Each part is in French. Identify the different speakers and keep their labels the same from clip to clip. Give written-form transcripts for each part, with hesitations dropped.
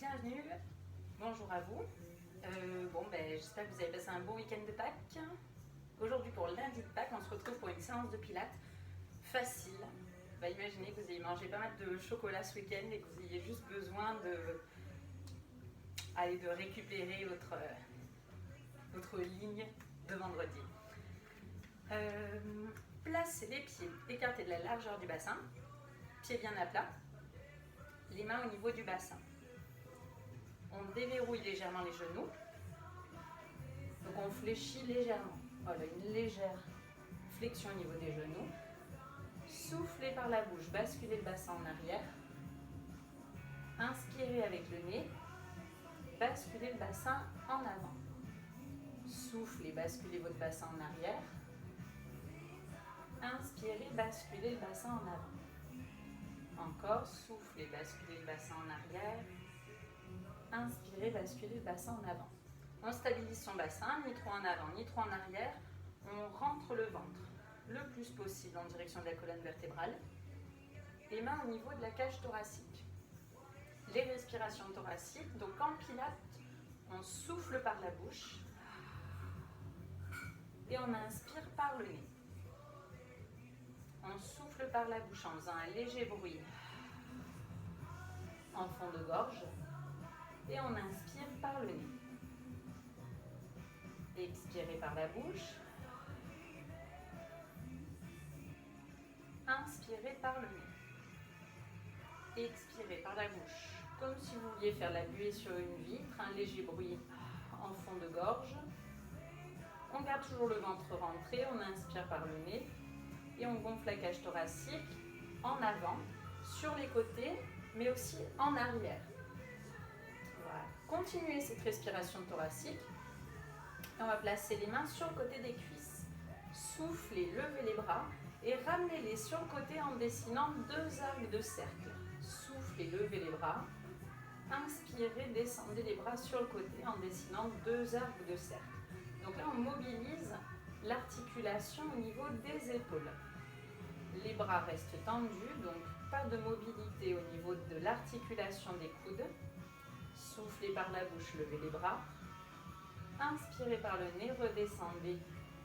Speaker 1: bienvenue, bonjour à vous. J'espère que vous avez passé un bon week-end de Pâques. Aujourd'hui pour lundi de Pâques, on se retrouve pour une séance de pilates facile. Imaginez que vous ayez mangé pas mal de chocolat ce week-end et que vous ayez juste besoin de récupérer votre ligne de vendredi. Placez les pieds écartés de la largeur du bassin, pieds bien à plat, les mains au niveau du bassin. On déverrouille légèrement les genoux, donc on fléchit légèrement. Voilà, une légère flexion au niveau des genoux. Soufflez par la bouche, basculez le bassin en arrière. Inspirez avec le nez, basculez le bassin en avant. Soufflez, basculez votre bassin en arrière. Inspirez, basculez le bassin en avant. Encore, soufflez, basculez le bassin en arrière. Inspirez, basculez le bassin en avant. On stabilise son bassin, ni trop en avant, ni trop en arrière. On rentre le ventre le plus possible en direction de la colonne vertébrale. Les mains au niveau de la cage thoracique. Les respirations thoraciques, donc en pilates, on souffle par la bouche et on inspire par le nez. On souffle par la bouche en faisant un léger bruit en fond de gorge et on inspire par le nez. Expirez par la bouche. Inspirez par le nez. Expirez par la bouche, comme si vous vouliez faire la buée sur une vitre, un léger bruit en fond de gorge. On garde toujours le ventre rentré, on inspire par le nez et on gonfle la cage thoracique en avant, sur les côtés, mais aussi en arrière. Voilà. Continuez cette respiration thoracique. Et on va placer les mains sur le côté des cuisses. Soufflez, levez les bras et ramenez-les sur le côté en dessinant deux arcs de cercle. Soufflez, levez les bras. Inspirez, descendez les bras sur le côté en dessinant deux arcs de cercle. Donc là, on mobilise l'articulation au niveau des épaules. Les bras restent tendus, donc pas de mobilité au niveau de l'articulation des coudes. Soufflez par la bouche, levez les bras. Inspirez par le nez, redescendez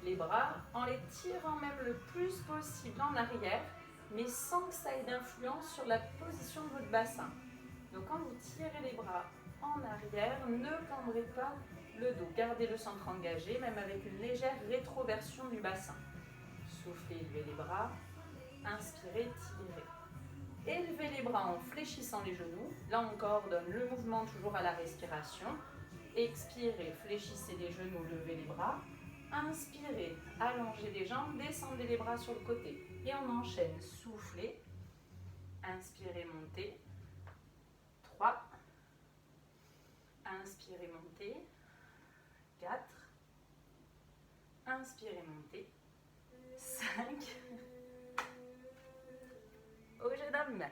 Speaker 1: les bras en les tirant même le plus possible en arrière, mais sans que ça ait d'influence sur la position de votre bassin. Donc quand vous tirez les bras en arrière, ne cambrez pas le dos. Gardez le centre engagé, même avec une légère rétroversion du bassin. Soufflez, levez les bras. Inspirez, tirez. Élevez les bras en fléchissant les genoux. Là, on coordonne le mouvement toujours à la respiration. Expirez, fléchissez les genoux, levez les bras. Inspirez, allongez les jambes, descendez les bras sur le côté. Et on enchaîne. Soufflez. Inspirez, montez. 3. Inspirez, montez. 4. Inspirez, montez. 5. Au jeu d'homme.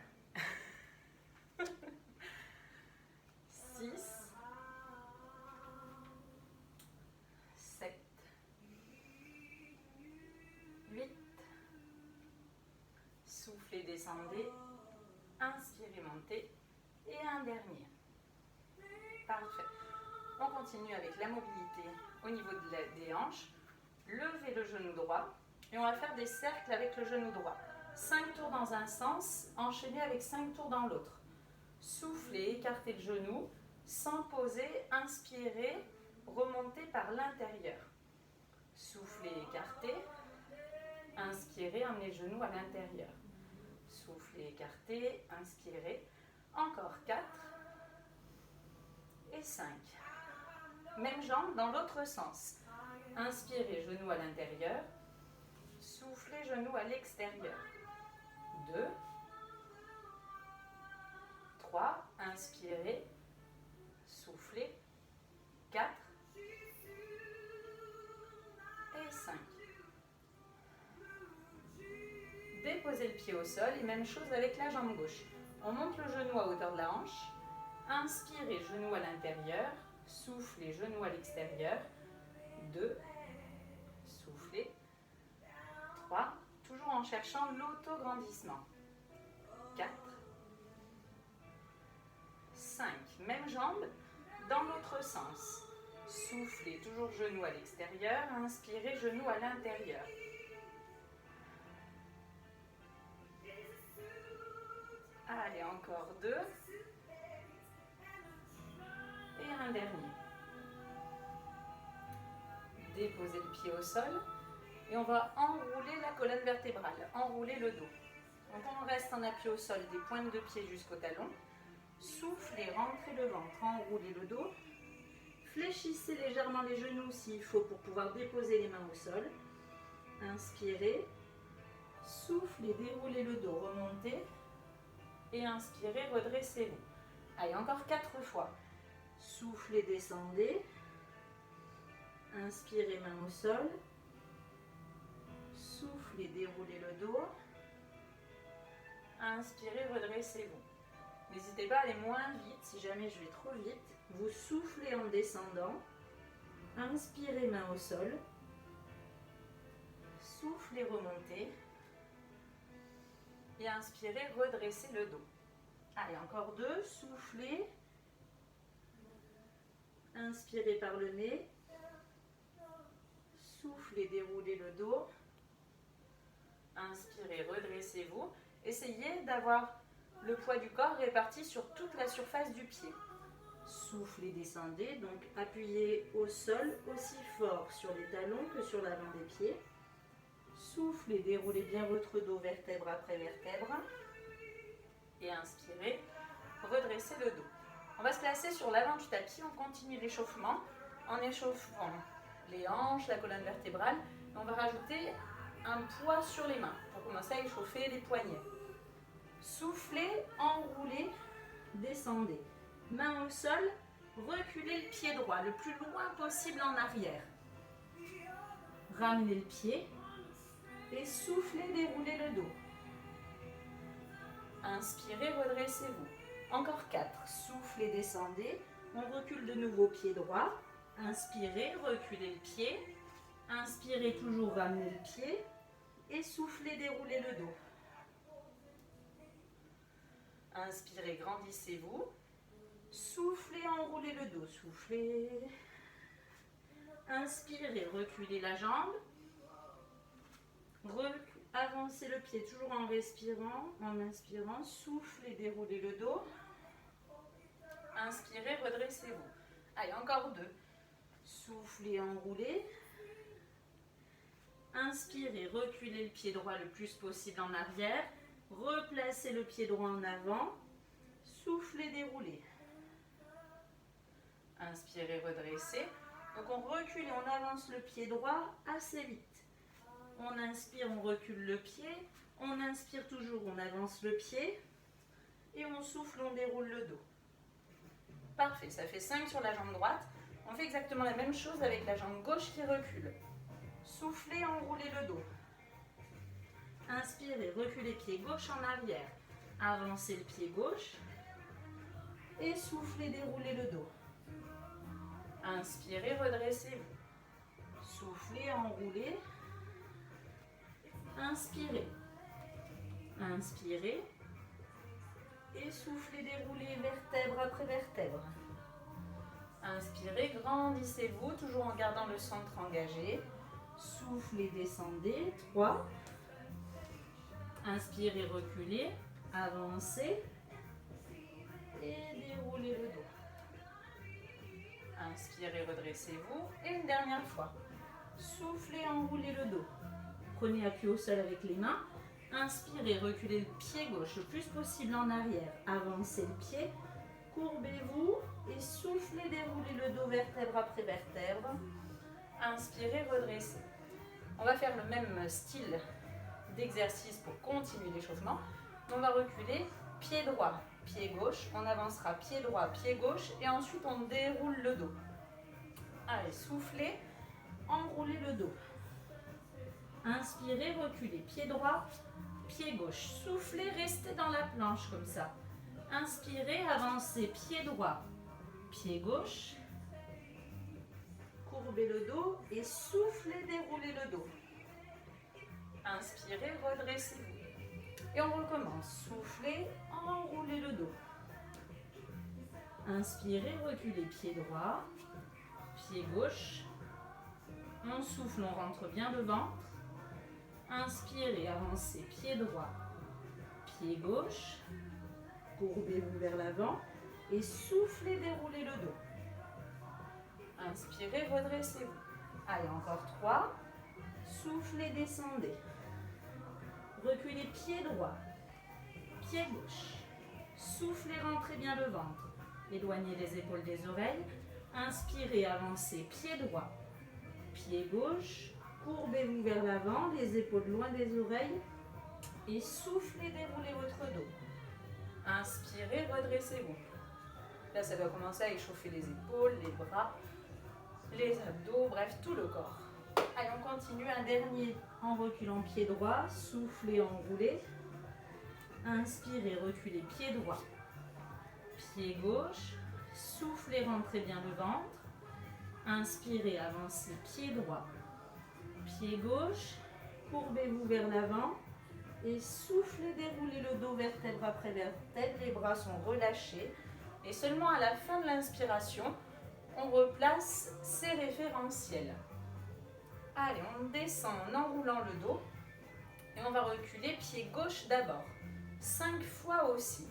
Speaker 1: 6. 7. 8. Soufflez, descendez. Inspirez, montez. Et un dernier. Parfait. On continue avec la mobilité au niveau des hanches. Levez le genou droit. Et on va faire des cercles avec le genou droit. 5 tours dans un sens, enchaînez avec 5 tours dans l'autre. Soufflez, écartez le genou, sans poser, inspirez, remontez par l'intérieur. Soufflez, écartez, inspirez, emmenez le genou à l'intérieur. Soufflez, écartez, inspirez. Encore 4 et 5. Même jambe dans l'autre sens. Inspirez, genou à l'intérieur. Soufflez, genou à l'extérieur. 2, 3, inspirez, soufflez, 4 et 5. Déposez le pied au sol et même chose avec la jambe gauche. On monte le genou à hauteur de la hanche, inspirez, genou à l'intérieur, soufflez, genou à l'extérieur, 2, soufflez, 3, toujours en cherchant l'autograndissement. 4, 5. Même jambe dans l'autre sens. Soufflez, toujours genou à l'extérieur. Inspirez, genou à l'intérieur. Allez, encore 2. Et un dernier. Déposez le pied au sol. Et on va enrouler la colonne vertébrale, enrouler le dos. Donc on reste en appui au sol des pointes de pied jusqu'au talon. Soufflez, rentrez le ventre, enroulez le dos. Fléchissez légèrement les genoux s'il faut pour pouvoir déposer les mains au sol. Inspirez. Soufflez, déroulez le dos, remontez. Et inspirez, redressez-vous. Allez, encore 4 fois. Soufflez, descendez. Inspirez, main au sol. Soufflez, déroulez le dos. Inspirez, redressez-vous. N'hésitez pas à aller moins vite si jamais je vais trop vite. Vous soufflez en descendant. Inspirez, main au sol. Soufflez, remontez. Et inspirez, redressez le dos. Allez, encore 2. Soufflez. Inspirez par le nez. Soufflez, déroulez le dos. Inspirez, redressez-vous. Essayez d'avoir le poids du corps réparti sur toute la surface du pied. Soufflez, descendez. Donc appuyez au sol aussi fort sur les talons que sur l'avant des pieds. Soufflez, déroulez bien votre dos vertèbre après vertèbre. Et inspirez, redressez le dos. On va se placer sur l'avant du tapis. On continue l'échauffement en échauffant les hanches, la colonne vertébrale. On va rajouter un poids sur les mains pour commencer à échauffer les poignets. Soufflez, enroulez, descendez. Main au sol, reculez le pied droit le plus loin possible en arrière. Ramenez le pied et soufflez, déroulez le dos. Inspirez, redressez-vous. Encore 4. Soufflez, descendez. On recule de nouveau pied droit. Inspirez, reculez le pied. Inspirez, toujours ramenez le pied. Et soufflez, déroulez le dos. Inspirez, grandissez-vous. Soufflez, enroulez le dos. Soufflez. Inspirez, reculez la jambe. Avancez le pied toujours en respirant, en inspirant. Soufflez, déroulez le dos. Inspirez, redressez-vous. Allez, encore 2. Soufflez, enroulez. Inspirez, reculez le pied droit le plus possible en arrière. Replacez le pied droit en avant. Soufflez, déroulez. Inspirez, redressez. Donc on recule et on avance le pied droit assez vite. On inspire, on recule le pied. On inspire toujours, on avance le pied. Et on souffle, on déroule le dos. Parfait, ça fait 5 sur la jambe droite. On fait exactement la même chose avec la jambe gauche qui recule. Soufflez, enroulez le dos. Inspirez, reculez pied gauche en arrière. Avancez le pied gauche. Et soufflez, déroulez le dos. Inspirez, redressez-vous. Soufflez, enroulez. Inspirez. Inspirez. Et soufflez, déroulez vertèbre après vertèbre. Inspirez, grandissez-vous, toujours en gardant le centre engagé. Soufflez, descendez. 3. Inspirez, reculez. Avancez. Et déroulez le dos. Inspirez, redressez-vous. Et une dernière fois. Soufflez, enroulez le dos. Prenez appui au sol avec les mains. Inspirez, reculez le pied gauche le plus possible en arrière. Avancez le pied. Courbez-vous et soufflez, déroulez le dos vertèbre après vertèbre. Inspirez, redressez. On va faire le même style d'exercice pour continuer l'échauffement. On va reculer, pied droit, pied gauche. On avancera pied droit, pied gauche et ensuite on déroule le dos. Allez, soufflez, enroulez le dos. Inspirez, reculez, pied droit, pied gauche. Soufflez, restez dans la planche comme ça. Inspirez, avancez, pied droit, pied gauche. Courbez le dos et soufflez, déroulez le dos. Inspirez, redressez-vous. Et on recommence. Soufflez, enroulez le dos. Inspirez, reculez, pied droit, pied gauche. On souffle, on rentre bien le ventre. Inspirez, avancez, pied droit, pied gauche. Courbez-vous vers l'avant et soufflez, déroulez le dos. Inspirez, redressez-vous. Allez, encore 3. Soufflez, descendez. Reculez, pied droit, pied gauche. Soufflez, rentrez bien le ventre. Éloignez les épaules des oreilles. Inspirez, avancez, pied droit, pied gauche. Courbez-vous vers l'avant, les épaules loin des oreilles. Et soufflez, déroulez votre dos. Inspirez, redressez-vous. Là, ça doit commencer à échauffer les épaules, les bras, les abdos, bref, tout le corps. Allez, on continue. Un dernier en reculant pied droit. Soufflez, enroulez. Inspirez, reculez, pied droit, pied gauche. Soufflez, rentrez bien le ventre. Inspirez, avancez, pied droit, pied gauche. Courbez-vous vers l'avant. Et soufflez, déroulez le dos vertèbre après vertèbre. Les bras sont relâchés. Et seulement à la fin de l'inspiration, on replace ses référentiels. Allez, on descend en enroulant le dos. Et on va reculer pied gauche d'abord. 5 fois aussi.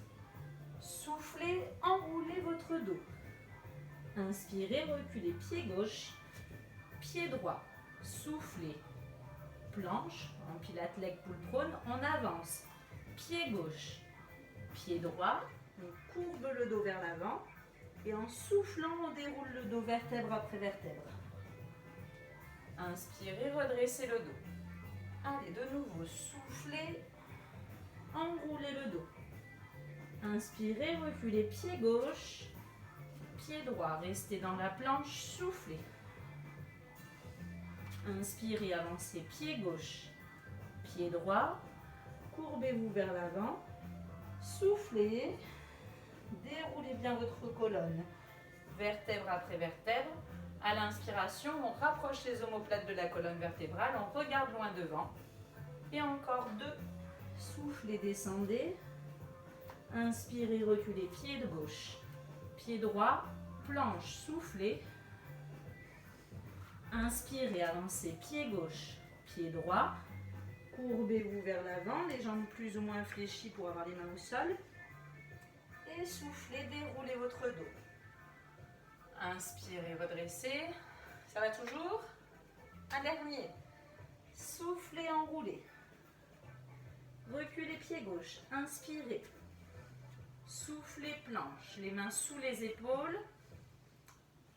Speaker 1: Soufflez, enroulez votre dos. Inspirez, reculez, pied gauche, pied droit. Soufflez, planche, en pilates leg pull prone, on avance. Pied gauche, pied droit, on courbe le dos vers l'avant. Et en soufflant, on déroule le dos vertèbre après vertèbre. Inspirez, redressez le dos. Allez, de nouveau, soufflez, enroulez le dos. Inspirez, reculez, pied gauche, pied droit. Restez dans la planche, soufflez. Inspirez, avancez, pied gauche, pied droit. Courbez-vous vers l'avant. Soufflez. Déroulez bien votre colonne. Vertèbre après vertèbre. À l'inspiration, on rapproche les omoplates de la colonne vertébrale. On regarde loin devant. Et encore 2. Soufflez, descendez. Inspirez, reculez, pied de gauche, pied droit, planche, soufflez. Inspirez, avancez, pied gauche, pied droit. Courbez-vous vers l'avant, les jambes plus ou moins fléchies pour avoir les mains au sol. Et soufflez, déroulez votre dos. Inspirez, redressez. Ça va toujours? Un dernier. Soufflez, enroulez. Reculez, pied gauche. Inspirez. Soufflez, planche. Les mains sous les épaules.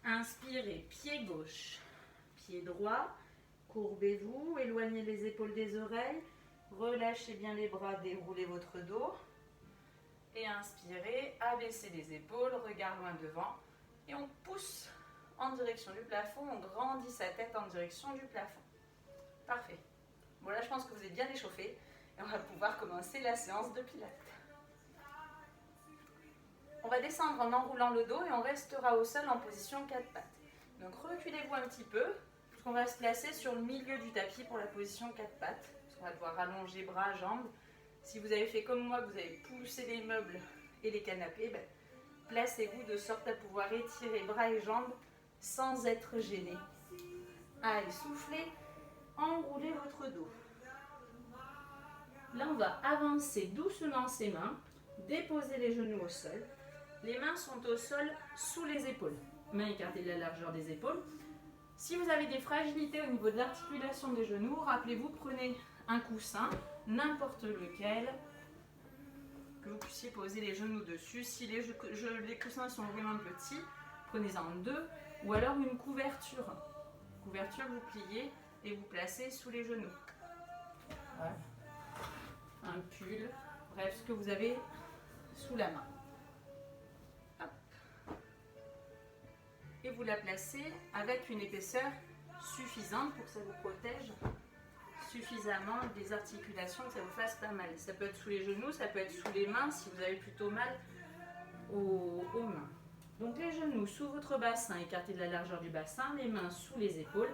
Speaker 1: Inspirez, pied gauche, pied droit. Courbez-vous, éloignez les épaules des oreilles. Relâchez bien les bras, déroulez votre dos. Et inspirez, abaissez les épaules, regard loin devant. Et on pousse en direction du plafond, on grandit sa tête en direction du plafond. Parfait. Bon là je pense que vous êtes bien échauffés et on va pouvoir commencer la séance de pilates. On va descendre en enroulant le dos et on restera au sol en position 4 pattes. Donc reculez-vous un petit peu, puisqu'on va se placer sur le milieu du tapis pour la position 4 pattes. On va devoir allonger bras, jambes. Si vous avez fait comme moi, que vous avez poussé les meubles et les canapés, placez-vous de sorte à pouvoir étirer bras et jambes sans être gêné. Allez, soufflez, enroulez votre dos. Là, on va avancer doucement ses mains, déposer les genoux au sol. Les mains sont au sol sous les épaules. Mains écartées de la largeur des épaules. Si vous avez des fragilités au niveau de l'articulation des genoux, rappelez-vous, prenez un coussin, n'importe lequel, que vous puissiez poser les genoux dessus. Si les coussins sont vraiment petits, prenez-en 2, ou alors une couverture. Couverture, vous pliez et vous placez sous les genoux. Voilà. Un pull, bref, ce que vous avez sous la main. Hop. Et vous la placez avec une épaisseur suffisante pour que ça vous protège suffisamment des articulations, que ça vous fasse pas mal. Ça peut être sous les genoux, ça peut être sous les mains si vous avez plutôt mal aux mains. Donc les genoux sous votre bassin, écartés de la largeur du bassin, les mains sous les épaules.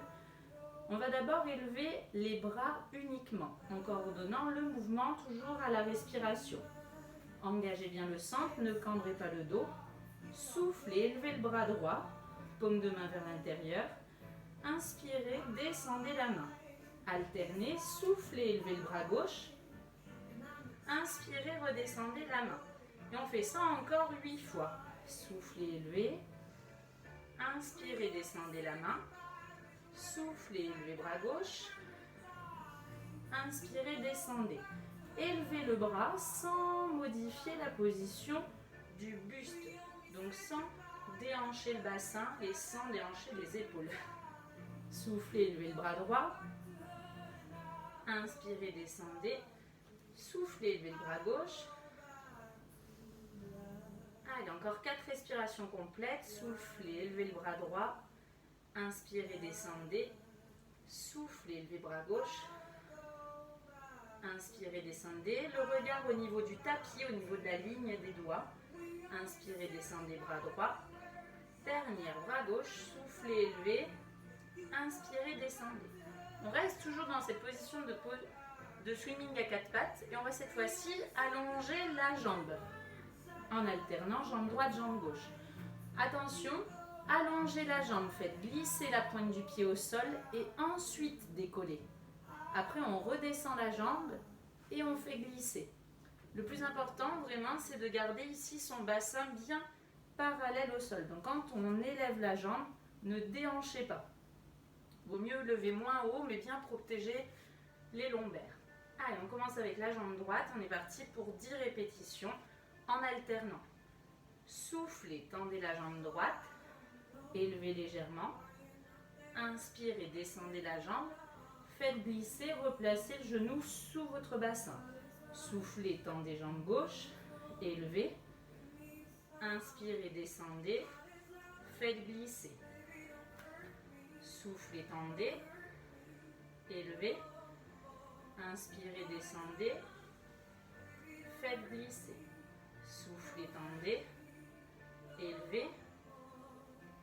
Speaker 1: On va d'abord élever les bras uniquement, en coordonnant le mouvement toujours à la respiration. Engagez bien le centre, ne cambrez pas le dos. Soufflez, élevez le bras droit, paume de main vers l'intérieur. Inspirez, descendez la main. Alternez, soufflez, élevez le bras gauche. Inspirez, redescendez la main. Et on fait ça encore 8 fois. Soufflez, élevez. Inspirez, descendez la main. Soufflez, élevez bras gauche. Inspirez, descendez. Élevez le bras sans modifier la position du buste. Donc sans déhancher le bassin et sans déhancher les épaules. Soufflez, élevez le bras droit. Inspirez, descendez. Soufflez, élevez le bras gauche. Allez, encore 4 respirations complètes. Soufflez, élevez le bras droit. Inspirez, descendez. Soufflez, élevez le bras gauche. Inspirez, descendez. Le regard au niveau du tapis, au niveau de la ligne des doigts. Inspirez, descendez, bras droit. Dernière, bras gauche. Soufflez, élevez. Inspirez, descendez. On reste toujours dans cette position de swimming à 4 pattes. Et on va cette fois-ci allonger la jambe. En alternant jambe droite, jambe gauche. Attention, allongez la jambe. Faites glisser la pointe du pied au sol et ensuite décoller. Après, on redescend la jambe et on fait glisser. Le plus important, vraiment, c'est de garder ici son bassin bien parallèle au sol. Donc, quand on élève la jambe, ne déhanchez pas. Vaut mieux lever moins haut, mais bien protéger les lombaires. Allez, on commence avec la jambe droite. On est parti pour 10 répétitions en alternant. Soufflez, tendez la jambe droite. Élevez légèrement. Inspirez, descendez la jambe. Faites glisser, replacez le genou sous votre bassin. Soufflez, tendez jambe gauche. Élevez. Inspirez, descendez. Faites glisser. Soufflez, tendez. Élevez. Inspirez, descendez. Faites glisser. Soufflez, tendez. Élevez.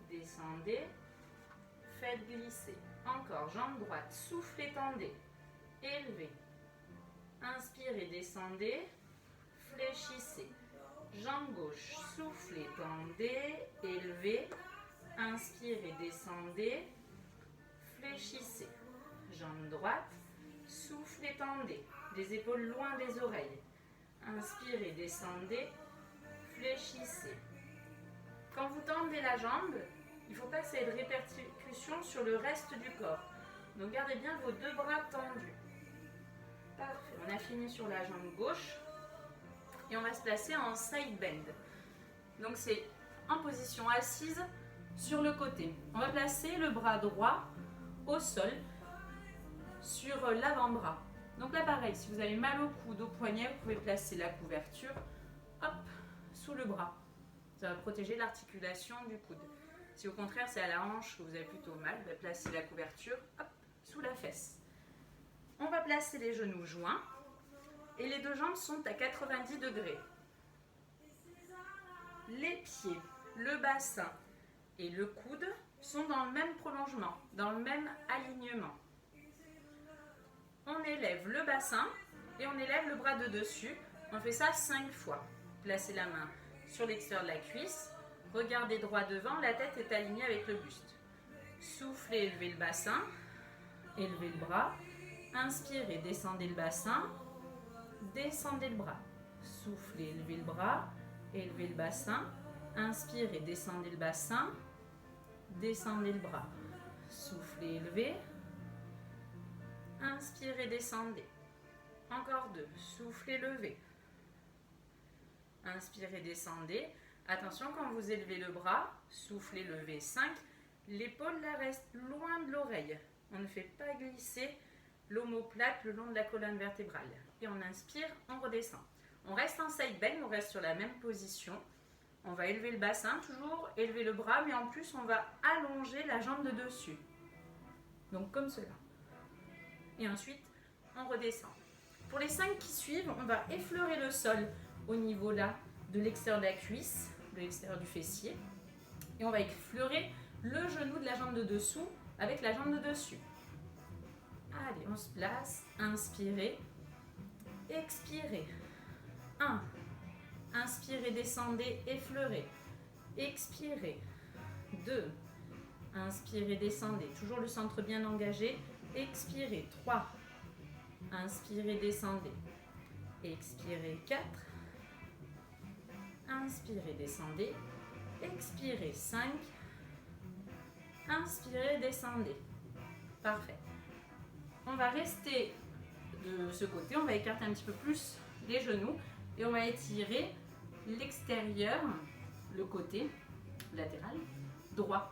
Speaker 1: Descendez. Faites glisser. Encore, jambe droite. Soufflez, tendez. Élevez. Inspirez, descendez. Fléchissez. Jambe gauche. Soufflez, tendez. Élevez. Inspirez, descendez. Fléchissez. Jambe droite. Soufflez, tendez. Les épaules loin des oreilles. Inspirez, descendez. Fléchissez. Quand vous tendez la jambe, il ne faut pas que ça ait de répercussion sur le reste du corps. Donc gardez bien vos 2 bras tendus. Parfait. On a fini sur la jambe gauche. Et on va se placer en side bend. Donc c'est en position assise sur le côté. On va placer le bras droit au sol sur l'avant-bras. Donc là pareil, si vous avez mal au coude, au poignet, vous pouvez placer la couverture hop, sous le bras. Ça va protéger l'articulation du coude. Si au contraire c'est à la hanche que vous avez plutôt mal, placez la couverture hop, sous la fesse. On va placer les genoux joints et les 2 jambes sont à 90 degrés. Les pieds, le bassin et le coude sont dans le même prolongement, dans le même alignement. On élève le bassin et on élève le bras de dessus. On fait ça 5 fois. Placez la main sur l'extérieur de la cuisse. Regardez droit devant, la tête est alignée avec le buste. Soufflez, élevez le bassin. Élevez le bras. Inspirez, descendez le bassin. Descendez le bras. Soufflez, élevez le bras. Élevez le bassin. Inspirez, descendez le bassin. Descendez le bras. Soufflez, élevez. Inspirez, descendez. Encore 2. Soufflez, levez. Inspirez, descendez. Attention, quand vous élevez le bras, soufflez, levez. 5. L'épaule là reste loin de l'oreille. On ne fait pas glisser l'omoplate le long de la colonne vertébrale. Et on inspire, on redescend. On reste en side bend, on reste sur la même position. On va élever le bassin, toujours élever le bras, mais en plus on va allonger la jambe de dessus. Donc comme cela. Et ensuite, on redescend. Pour les 5 qui suivent, on va effleurer le sol au niveau là de l'extérieur de la cuisse, de l'extérieur du fessier. Et on va effleurer le genou de la jambe de dessous avec la jambe de dessus. Allez, on se place. Inspirez. Expirez. 1. Inspirez, descendez, effleurez. Expirez. 2. Inspirez, descendez. Toujours le centre bien engagé. Expirez. 3. Inspirez, descendez. Expirez. 4. Inspirez, descendez. Expirez. 5. Inspirez, descendez. Parfait. On va rester de ce côté. On va écarter un petit peu plus les genoux. Et on va étirer l'extérieur, le côté latéral, droit.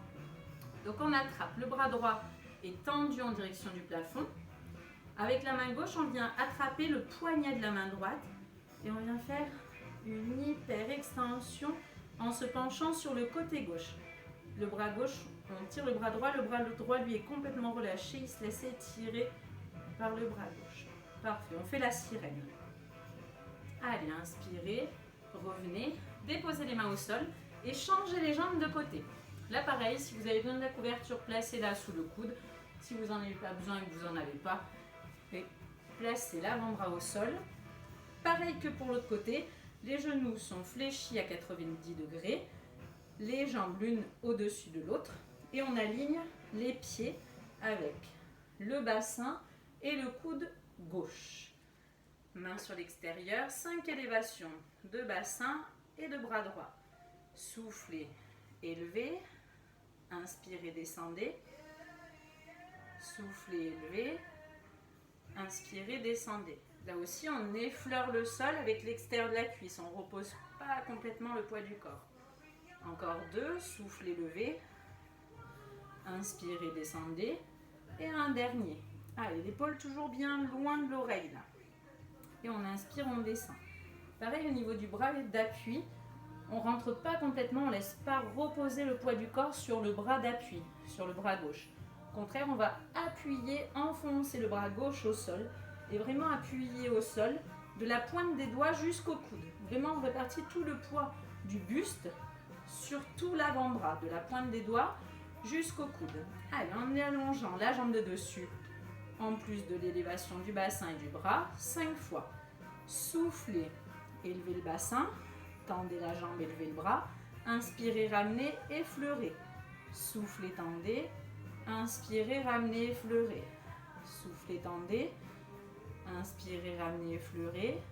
Speaker 1: Donc on attrape, le bras droit est tendu en direction du plafond. Avec la main gauche, on vient attraper le poignet de la main droite et on vient faire une hyper extension en se penchant sur le côté gauche. Le bras gauche, on tire le bras droit lui est complètement relâché, il se laisse étirer par le bras gauche. Parfait, on fait la sirène. Allez, inspirez, revenez, déposez les mains au sol et changez les jambes de côté. Là, pareil, si vous avez besoin de la couverture, placez-la sous le coude. Si vous n'en avez pas besoin et que vous n'en avez pas, placez l'avant-bras au sol. Pareil que pour l'autre côté, les genoux sont fléchis à 90 degrés, les jambes l'une au-dessus de l'autre et on aligne les pieds avec le bassin et le coude gauche. Main sur l'extérieur, 5 élévations de bassin et de bras droit. Soufflez, élevez, inspirez, descendez. Soufflez, élevez, inspirez, descendez. Là aussi, on effleure le sol avec l'extérieur de la cuisse. On ne repose pas complètement le poids du corps. Encore 2, soufflez, levez, inspirez, descendez. Et un dernier. Allez, l'épaule toujours bien loin de l'oreille là. Et on inspire, on descend. Pareil au niveau du bras d'appui, on ne rentre pas complètement, on ne laisse pas reposer le poids du corps sur le bras d'appui, sur le bras gauche. Au contraire, on va appuyer, enfoncer le bras gauche au sol et vraiment appuyer au sol de la pointe des doigts jusqu'au coude. Vraiment, on répartit tout le poids du buste sur tout l'avant-bras, de la pointe des doigts jusqu'au coude. Allez, en allongeant la jambe de dessus, en plus de l'élévation du bassin et du bras, 5 fois. Soufflez, élevez le bassin, tendez la jambe, élevez le bras. Inspirez, ramenez, effleurez. Soufflez, tendez. Inspirez, ramenez, effleurez. Soufflez, tendez. Inspirez, ramenez, effleurez.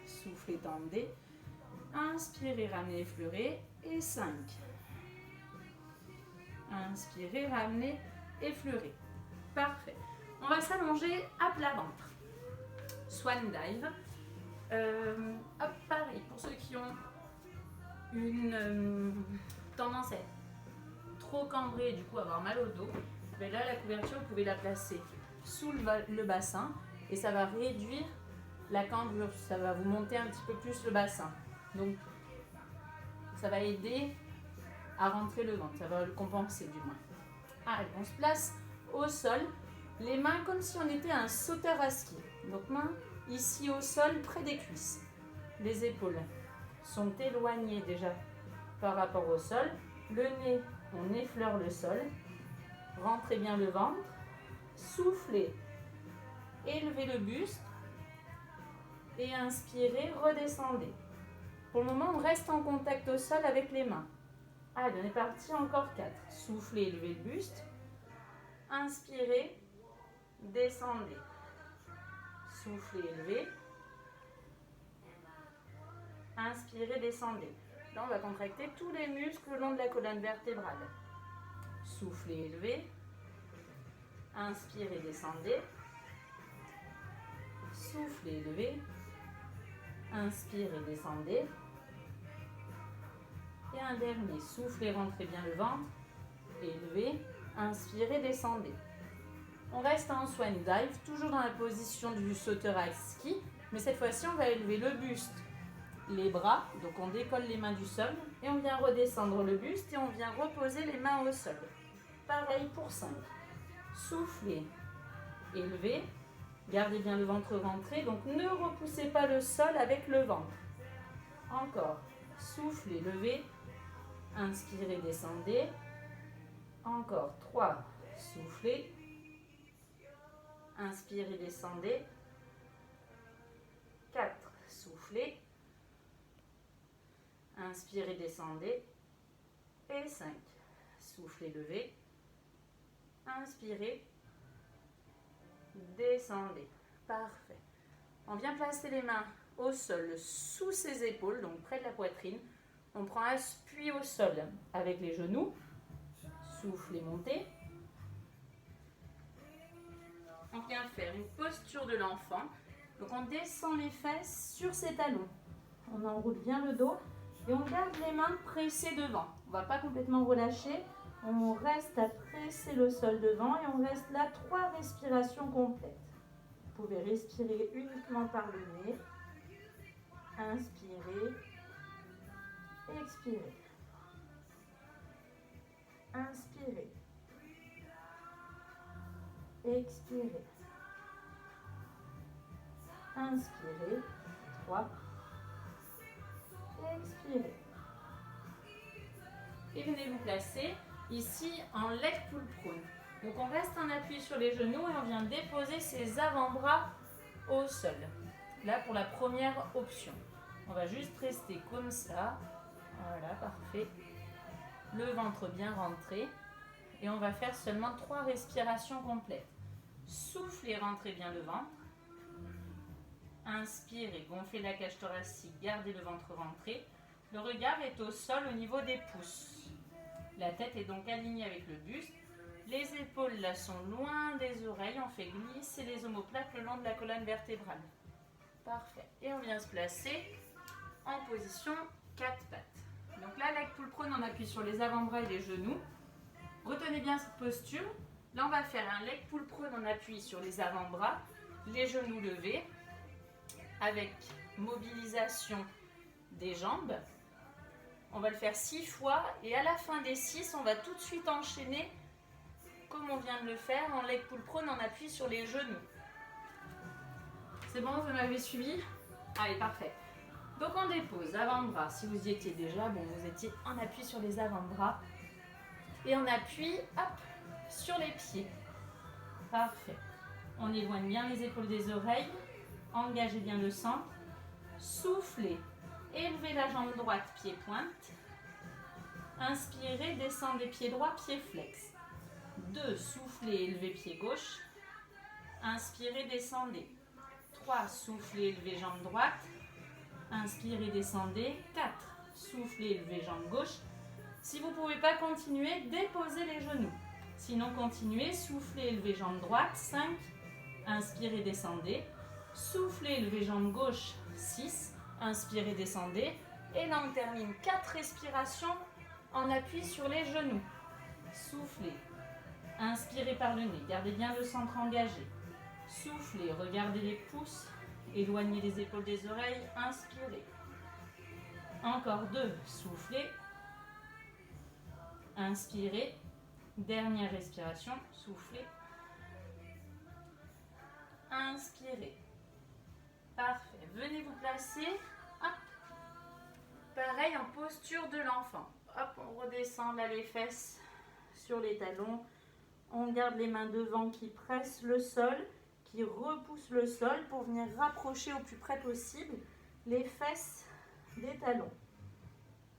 Speaker 1: Soufflez, tendez. Inspirez, ramenez, effleurez. Et 5. Inspirez, ramenez, effleurez. Parfait. On va s'allonger à plat ventre. Swan dive. Hop, pareil, pour ceux qui ont une tendance à être trop cambré et du coup avoir mal au dos, mais là la couverture, vous pouvez la placer sous le bassin et ça va réduire la cambrure, ça va vous monter un petit peu plus le bassin. Donc ça va aider à rentrer le ventre, ça va le compenser du moins. Allez, on se place au sol, les mains comme si on était un sauteur à ski. Donc mains ici au sol près des cuisses. Les épaules sont éloignées déjà par rapport au sol. Le nez, on effleure le sol. Rentrez bien le ventre. Soufflez. Élevez le buste. Et inspirez, redescendez. Pour le moment, on reste en contact au sol avec les mains. Allez, on est parti, encore 4. Soufflez, élevez le buste. Inspirez, descendez. Soufflez, élevez. Inspirez, descendez. Là, on va contracter tous les muscles le long de la colonne vertébrale. Soufflez, élevez. Inspirez, descendez. Soufflez, élevez. Inspirez, descendez. Et un dernier. Soufflez, rentrez bien le ventre. Élevez. Inspirez, descendez. On reste en swan dive, toujours dans la position du sauteur à ski, mais cette fois-ci, on va élever le buste, les bras, donc on décolle les mains du sol, et on vient redescendre le buste, et on vient reposer les mains au sol. Pareil pour 5. Soufflez, élevez, gardez bien le ventre rentré, donc ne repoussez pas le sol avec le ventre. Encore, soufflez, levez, inspirez, descendez. Encore 3, soufflez. Inspirez, descendez. 4, soufflez. Inspirez, descendez. et 5. Soufflez, levez. Inspirez. Descendez. Parfait. On vient placer les mains au sol, sous ses épaules, donc près de la poitrine. On prend appui au sol avec les genoux. Soufflez, montez. On vient faire une posture de l'enfant. Donc on descend les fesses sur ses talons. On enroule bien le dos et on garde les mains pressées devant. On ne va pas complètement relâcher. On reste à presser le sol devant et on reste là 3 respirations complètes. Vous pouvez respirer uniquement par le nez. Inspirez. Expirez. Inspirez. Expirez. Inspirez. 3. Expirez. Et venez vous placer ici en leg pull prone. Donc on reste en appui sur les genoux et on vient déposer ses avant-bras au sol. Là pour la première option. On va juste rester comme ça. Voilà, parfait. Le ventre bien rentré. Et on va faire seulement 3 respirations complètes. Soufflez, rentrez bien le ventre. Inspirez, gonflez la cage thoracique, gardez le ventre rentré. Le regard est au sol au niveau des pouces. La tête est donc alignée avec le buste. Les épaules là sont loin des oreilles. On fait glisser les omoplates le long de la colonne vertébrale. Parfait. Et on vient se placer en position 4 pattes. Donc là, leg pull prone, on appuie sur les avant-bras et les genoux. Retenez bien cette posture. Là, on va faire un leg pull prone, on appuie sur les avant-bras, les genoux levés, avec mobilisation des jambes. On va le faire 6 fois et à la fin des 6, on va tout de suite enchaîner comme on vient de le faire en leg pull prone, on appuie sur les genoux. C'est bon, vous m'avez suivi? Allez, parfait. Donc on dépose avant-bras. Si vous y étiez déjà, bon, vous étiez en appui sur les avant-bras. Et on appuie, hop, sur les pieds. Parfait. On éloigne bien les épaules des oreilles. Engagez bien le centre. Soufflez. Élevez la jambe droite, pied pointe. Inspirez, descendez pied droit, pied flex. 2, soufflez, élevez pied gauche. Inspirez, descendez. 3, soufflez, élevez jambe droite. Inspirez, descendez. 4, soufflez, élevez jambe gauche. Si vous ne pouvez pas continuer, déposez les genoux. Sinon, continuez, soufflez, élevez jambe droite. 5, inspirez, descendez. Soufflez, élevez jambe gauche. 6, inspirez, descendez. Et là, on termine 4 respirations en appui sur les genoux. Soufflez. Inspirez par le nez. Gardez bien le centre engagé. Soufflez. Regardez les pouces. Éloignez les épaules des oreilles. Inspirez. Encore 2. Soufflez. Inspirez. Dernière respiration. Soufflez. Inspirez. Parfait. Venez vous placer. Hop. Pareil en posture de l'enfant. Hop, on redescend là les fesses sur les talons. On garde les mains devant qui pressent le sol, qui repoussent le sol pour venir rapprocher au plus près possible les fesses des talons.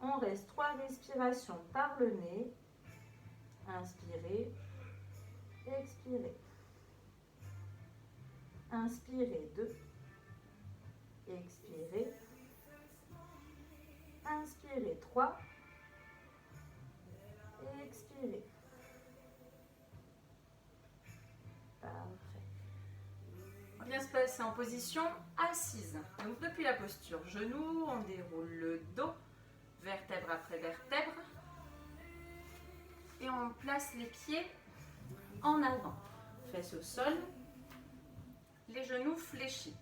Speaker 1: On reste 3 respirations par le nez. Inspirez, expirez. Inspirez 2, expirez. Inspirez 3, expirez. Parfait. On vient se placer en position assise. Donc depuis la posture genou, on déroule le dos, vertèbre après vertèbre. Et on place les pieds en avant. Fesses au sol, les genoux fléchis.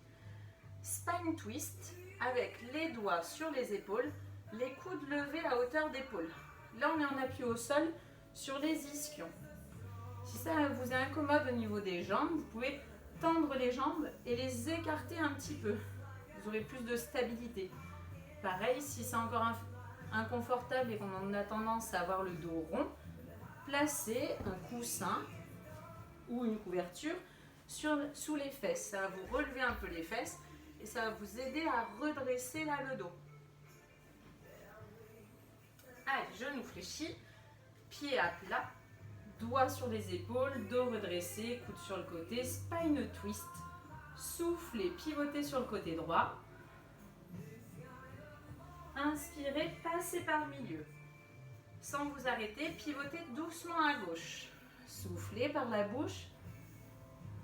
Speaker 1: Spine twist avec les doigts sur les épaules, les coudes levés à hauteur d'épaule. Là, on est en appui au sol sur les ischions. Si ça vous est incommode au niveau des jambes, vous pouvez tendre les jambes et les écarter un petit peu. Vous aurez plus de stabilité. Pareil, si c'est encore inconfortable et qu'on a tendance à avoir le dos rond, placez un coussin ou une couverture sous les fesses. Ça va vous relever un peu les fesses et ça va vous aider à redresser là le dos. Allez, genoux fléchi, pied à plat, doigts sur les épaules, dos redressé, coude sur le côté, spine twist. Soufflez, pivotez sur le côté droit. Inspirez, passez par le milieu. Sans vous arrêter, pivotez doucement à gauche. Soufflez par la bouche.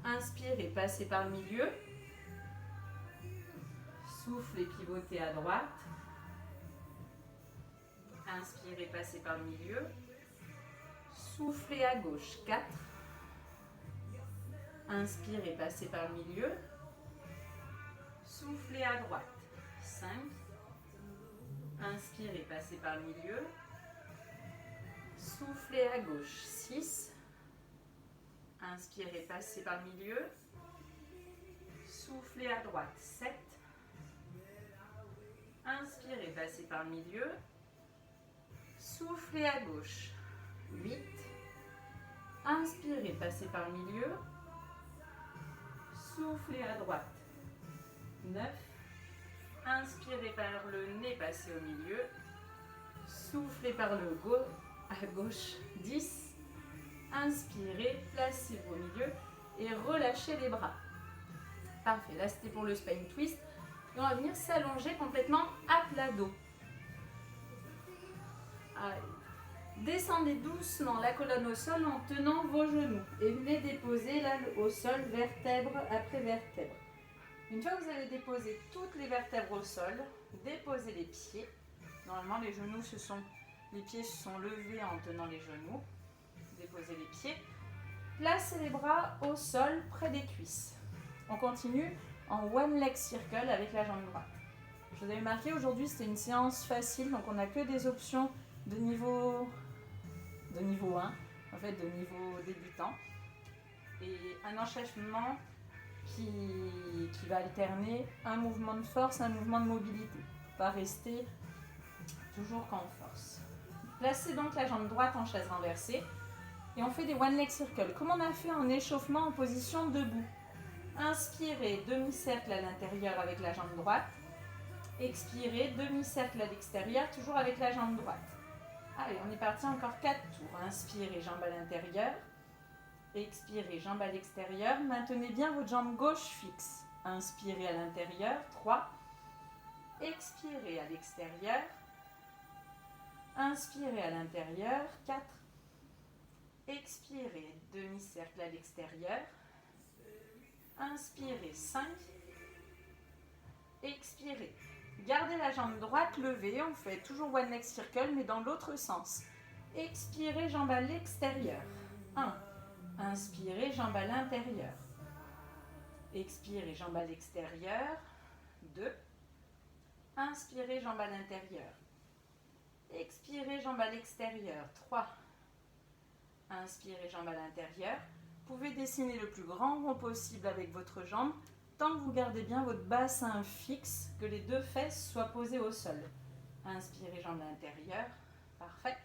Speaker 1: Inspirez, passez par le milieu. Soufflez, pivotez à droite. Inspirez, passez par le milieu. Soufflez à gauche, 4. Inspirez, passez par le milieu. Soufflez à droite, 5. Inspirez, passez par le milieu. Soufflez à gauche, 6. Inspirez, passez par le milieu. Soufflez à droite, 7. Inspirez, passez par le milieu. Soufflez à gauche, 8. Inspirez, passez par le milieu. Soufflez à droite, 9. Inspirez par le nez, passez au milieu. Soufflez par le à gauche, 10. Inspirez, placez-vous au milieu et relâchez les bras. Parfait, là c'était pour le spine twist. Et on va venir s'allonger complètement à plat dos. Allez. Descendez doucement la colonne au sol en tenant vos genoux et venez déposer là au sol vertèbre après vertèbre. Une fois que vous avez déposé toutes les vertèbres au sol, déposez les pieds. Normalement les pieds se sont levés en tenant les genoux. Déposez les pieds. Placez les bras au sol près des cuisses. On continue en one leg circle avec la jambe droite. Je vous avais marqué aujourd'hui c'était une séance facile, donc on n'a que des options de niveau 1, en fait de niveau débutant. Et un enchaînement qui va alterner un mouvement de force, un mouvement de mobilité. Pas rester toujours qu'en force. Placez donc la jambe droite en chaise renversée et on fait des one leg circle. Comme on a fait en échauffement en position debout. Inspirez, demi-cercle à l'intérieur avec la jambe droite. Expirez, demi-cercle à l'extérieur, toujours avec la jambe droite. Allez, on est parti encore 4 tours. Inspirez, jambe à l'intérieur. Expirez, jambe à l'extérieur. Maintenez bien votre jambe gauche fixe. Inspirez à l'intérieur, 3. Expirez à l'extérieur. Inspirez à l'intérieur, 4. Expirez, demi-cercle à l'extérieur. Inspirez, 5. Expirez. Gardez la jambe droite levée. On fait toujours one leg circle, mais dans l'autre sens. Expirez, jambe à l'extérieur. 1. Inspirez, jambe à l'intérieur. Expirez, jambe à l'extérieur. 2. Inspirez, jambe à l'intérieur. Expirez, jambe à l'extérieur. 3. Inspirez, jambe à l'intérieur. Vous pouvez dessiner le plus grand rond possible avec votre jambe, tant que vous gardez bien votre bassin fixe, que les deux fesses soient posées au sol. Inspirez, jambe à l'intérieur. Parfait.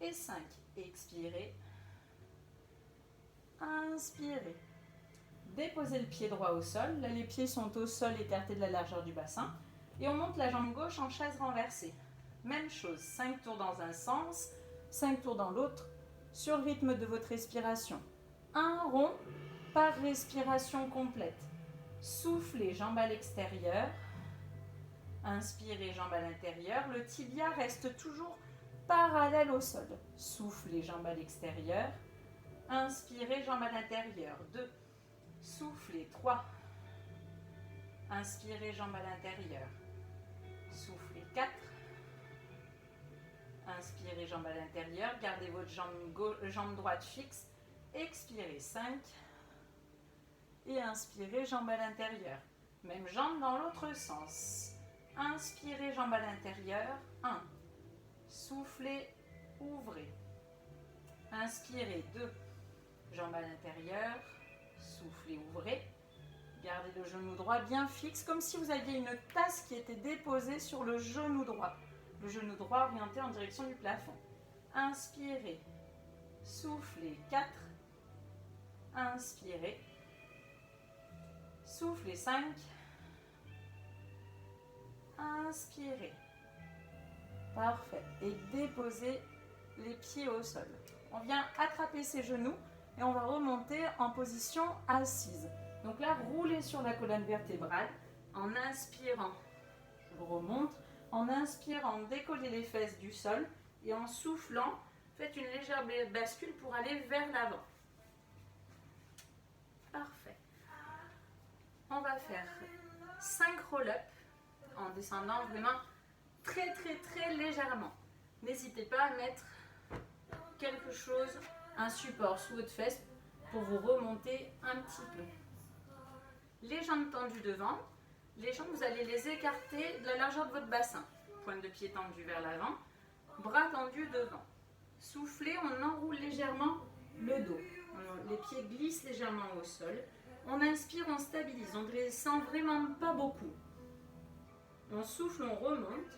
Speaker 1: Et 5. Expirez. Inspirez. Déposez le pied droit au sol. Là, les pieds sont au sol écartés de la largeur du bassin. Et on monte la jambe gauche en chaise renversée. Même chose, 5 tours dans un sens, 5 tours dans l'autre, sur le rythme de votre respiration. Un rond par respiration complète. Soufflez, jambe à l'extérieur. Inspirez, jambe à l'intérieur. Le tibia reste toujours parallèle au sol. Soufflez, jambe à l'extérieur. Inspirez, jambe à l'intérieur. 2. Soufflez, 3. Inspirez, jambe à l'intérieur. Soufflez, 4. Inspirez, jambe à l'intérieur. Gardez votre jambe droite fixe. Expirez, 5. Et inspirez, jambe à l'intérieur. Même jambe dans l'autre sens. Inspirez, jambe à l'intérieur. 1. Soufflez, ouvrez. Inspirez, 2. Jambe à l'intérieur. Soufflez, ouvrez. Gardez le genou droit bien fixe, comme si vous aviez une tasse qui était déposée sur le genou droit. Le genou droit orienté en direction du plafond. Inspirez. Soufflez, 4. Inspirez. Soufflez, 5. Inspirez. Parfait. Et déposez les pieds au sol. On vient attraper ses genoux et on va remonter en position assise. Donc là, roulez sur la colonne vertébrale en inspirant. Je remonte. En inspirant, décollez les fesses du sol et en soufflant, faites une légère bascule pour aller vers l'avant. Parfait. On va faire 5 roll-up en descendant vraiment très légèrement. N'hésitez pas à mettre quelque chose, un support sous votre fesse pour vous remonter un petit peu. Les jambes tendues devant, les jambes vous allez les écarter de la largeur de votre bassin. Pointe de pied tendue vers l'avant, bras tendus devant. Soufflez, on enroule légèrement le dos. Les pieds glissent légèrement au sol. On inspire, on stabilise, on ne descend vraiment pas beaucoup. On souffle, on remonte.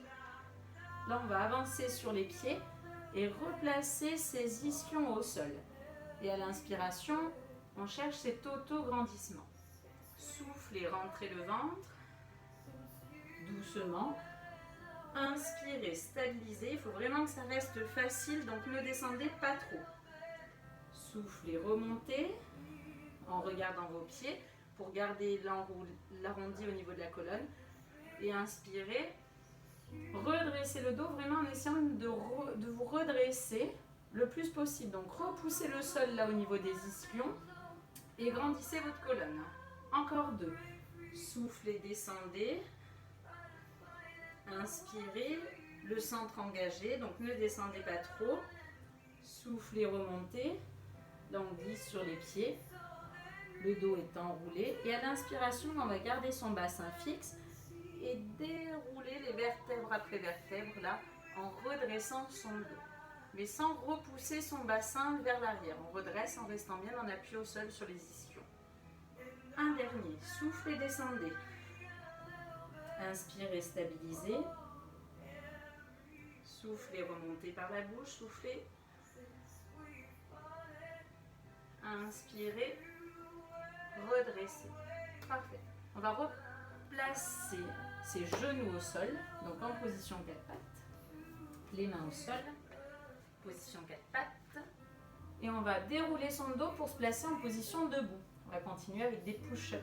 Speaker 1: Là, on va avancer sur les pieds et replacer ses ischions au sol. Et à l'inspiration, on cherche cet auto-grandissement. Soufflez, rentrez le ventre. Doucement. Inspirez, stabilisez. Il faut vraiment que ça reste facile, donc ne descendez pas trop. Soufflez, remontez en regardant vos pieds pour garder l'arrondi au niveau de la colonne. Et inspirez. Redressez le dos vraiment en essayant de vous redresser le plus possible. Donc repoussez le sol là au niveau des ischions et grandissez votre colonne. Encore 2. Soufflez, descendez. Inspirez, le centre engagé, donc ne descendez pas trop. Soufflez, remontez. Là on glisse sur les pieds. Le dos est enroulé. Et à l'inspiration, on va garder son bassin fixe et dérouler les vertèbres après vertèbres là en redressant son dos. Mais sans repousser son bassin vers l'arrière. On redresse en restant bien en appui au sol sur les ischions. Un dernier. Soufflez, descendez. Inspirez, stabilisez. Soufflez, remontez par la bouche. Soufflez. Inspirez. Redressez. Parfait. On va replacer ses genoux au sol. Donc en position 4 pattes. Les mains au sol. Position 4 pattes. Et on va dérouler son dos pour se placer en position debout. On va continuer avec des push-ups.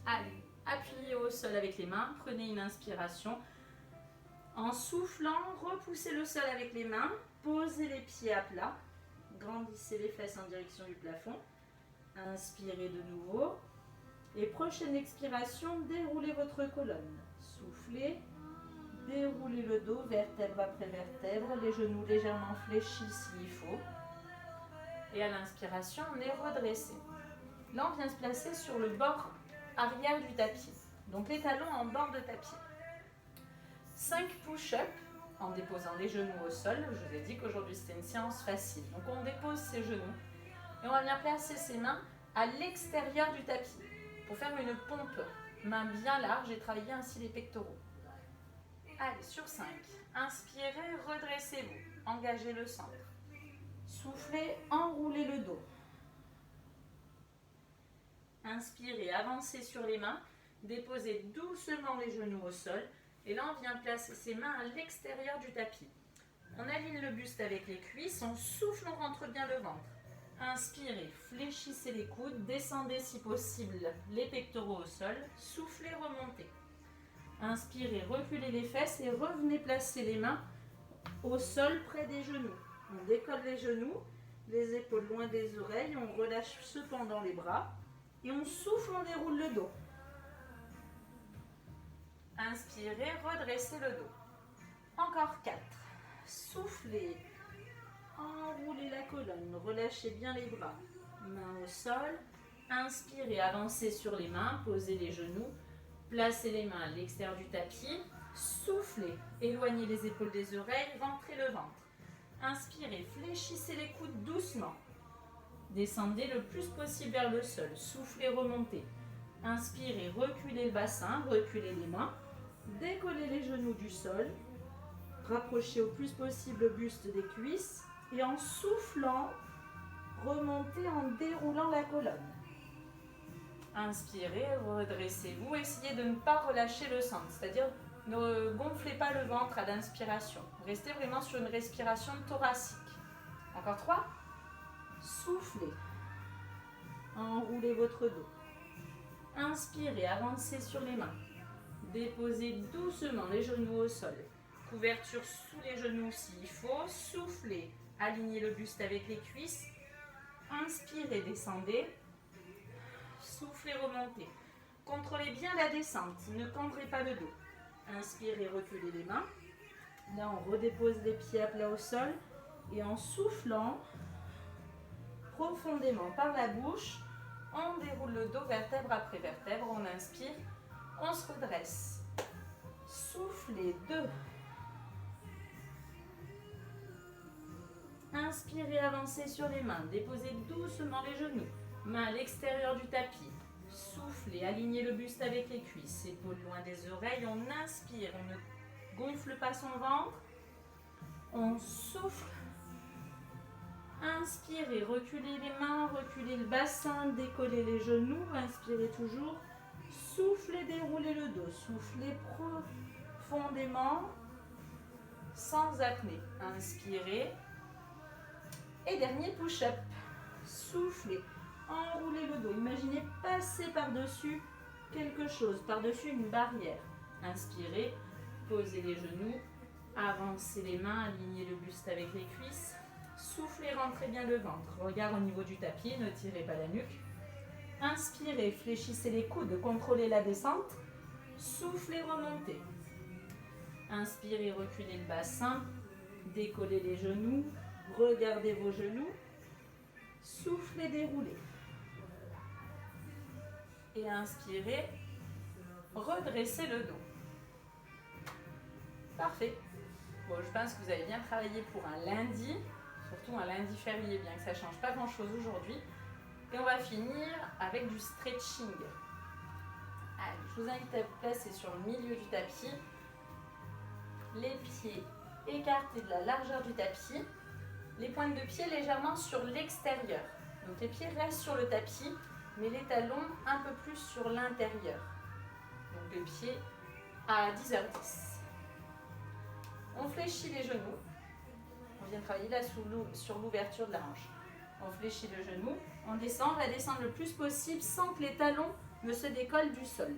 Speaker 1: Allez. Appuyez au sol avec les mains, prenez une inspiration. En soufflant, repoussez le sol avec les mains, posez les pieds à plat, grandissez les fesses en direction du plafond. Inspirez de nouveau. Et prochaine expiration, déroulez votre colonne. Soufflez, déroulez le dos, vertèbre après vertèbre, les genoux légèrement fléchis s'il faut. Et à l'inspiration, on est redressé. Là, on vient se placer sur le bord arrière du tapis. Donc les talons en bord de tapis. 5 push-ups en déposant les genoux au sol. Je vous ai dit qu'aujourd'hui c'était une séance facile. Donc on dépose ses genoux et on va venir placer ses mains à l'extérieur du tapis pour faire une pompe. Mains bien larges et travailler ainsi les pectoraux. Allez, sur 5. Inspirez, redressez-vous. Engagez le centre. Soufflez, enroulez le dos. Inspirez, avancez sur les mains, déposez doucement les genoux au sol et là on vient placer ses mains à l'extérieur du tapis. On aligne le buste avec les cuisses, on souffle, on rentre bien le ventre. Inspirez, fléchissez les coudes, descendez si possible les pectoraux au sol, soufflez, remontez. Inspirez, reculez les fesses et revenez placer les mains au sol près des genoux. On décolle les genoux, les épaules loin des oreilles, on relâche cependant les bras. Et on souffle, on déroule le dos. Inspirez, redressez le dos. Encore 4. Soufflez. Enroulez la colonne. Relâchez bien les bras. Mains au sol. Inspirez, avancez sur les mains. Posez les genoux. Placez les mains à l'extérieur du tapis. Soufflez. Éloignez les épaules des oreilles. Rentrez le ventre. Inspirez. Fléchissez les coudes doucement. Descendez le plus possible vers le sol. Soufflez, remontez. Inspirez, reculez le bassin, reculez les mains. Décollez les genoux du sol. Rapprochez au plus possible le buste des cuisses. Et en soufflant, remontez en déroulant la colonne. Inspirez, redressez-vous. Essayez de ne pas relâcher le centre. C'est-à-dire Ne gonflez pas le ventre à l'inspiration. Restez vraiment sur une respiration thoracique. Encore 3. Soufflez. Enroulez votre dos. Inspirez, avancez sur les mains. Déposez doucement les genoux au sol. Couverture sous les genoux s'il faut. Soufflez. Alignez le buste avec les cuisses. Inspirez, descendez. Soufflez, remontez. Contrôlez bien la descente. Ne cambrez pas le dos. Inspirez, reculez les mains. Là, on redépose les pieds à plat au sol. Et en soufflant profondément par la bouche, on déroule le dos vertèbre après vertèbre. On inspire, on se redresse. Soufflez, 2. Inspirez, avancez sur les mains. Déposez doucement les genoux. Mains à l'extérieur du tapis. Soufflez, alignez le buste avec les cuisses. Épaules loin des oreilles. On inspire, on ne gonfle pas son ventre. On souffle. Inspirez, reculez les mains, reculez le bassin, décollez les genoux. Inspirez toujours. Soufflez, déroulez le dos. Soufflez profondément, sans apnée. Inspirez. Et dernier push-up. Soufflez. Enroulez le dos. Imaginez passer par-dessus quelque chose, par-dessus une barrière. Inspirez. Posez les genoux. Avancez les mains. Alignez le buste avec les cuisses. Soufflez, rentrez bien le ventre. Regard au niveau du tapis. Ne tirez pas la nuque. Inspirez. Fléchissez les coudes. Contrôlez la descente. Soufflez, remontez. Inspirez, reculez le bassin. Décollez les genoux. Regardez vos genoux. Soufflez, déroulez. Et inspirez. Redressez le dos. Parfait. Bon, je pense que vous avez bien travaillé pour un lundi. Surtout un lundi férié, bien que ça ne change pas grand-chose aujourd'hui. Et on va finir avec du stretching. Allez, je vous invite à vous placer sur le milieu du tapis. Les pieds écartés de la largeur du tapis. Les pointes de pied légèrement sur l'extérieur. Donc les pieds restent sur le tapis, mais les talons un peu plus sur l'intérieur. Donc les pieds à 10h10. On fléchit les genoux. On vient travailler là sur l'ouverture de la hanche. On fléchit le genou. On descend, on va descendre le plus possible sans que les talons ne se décollent du sol.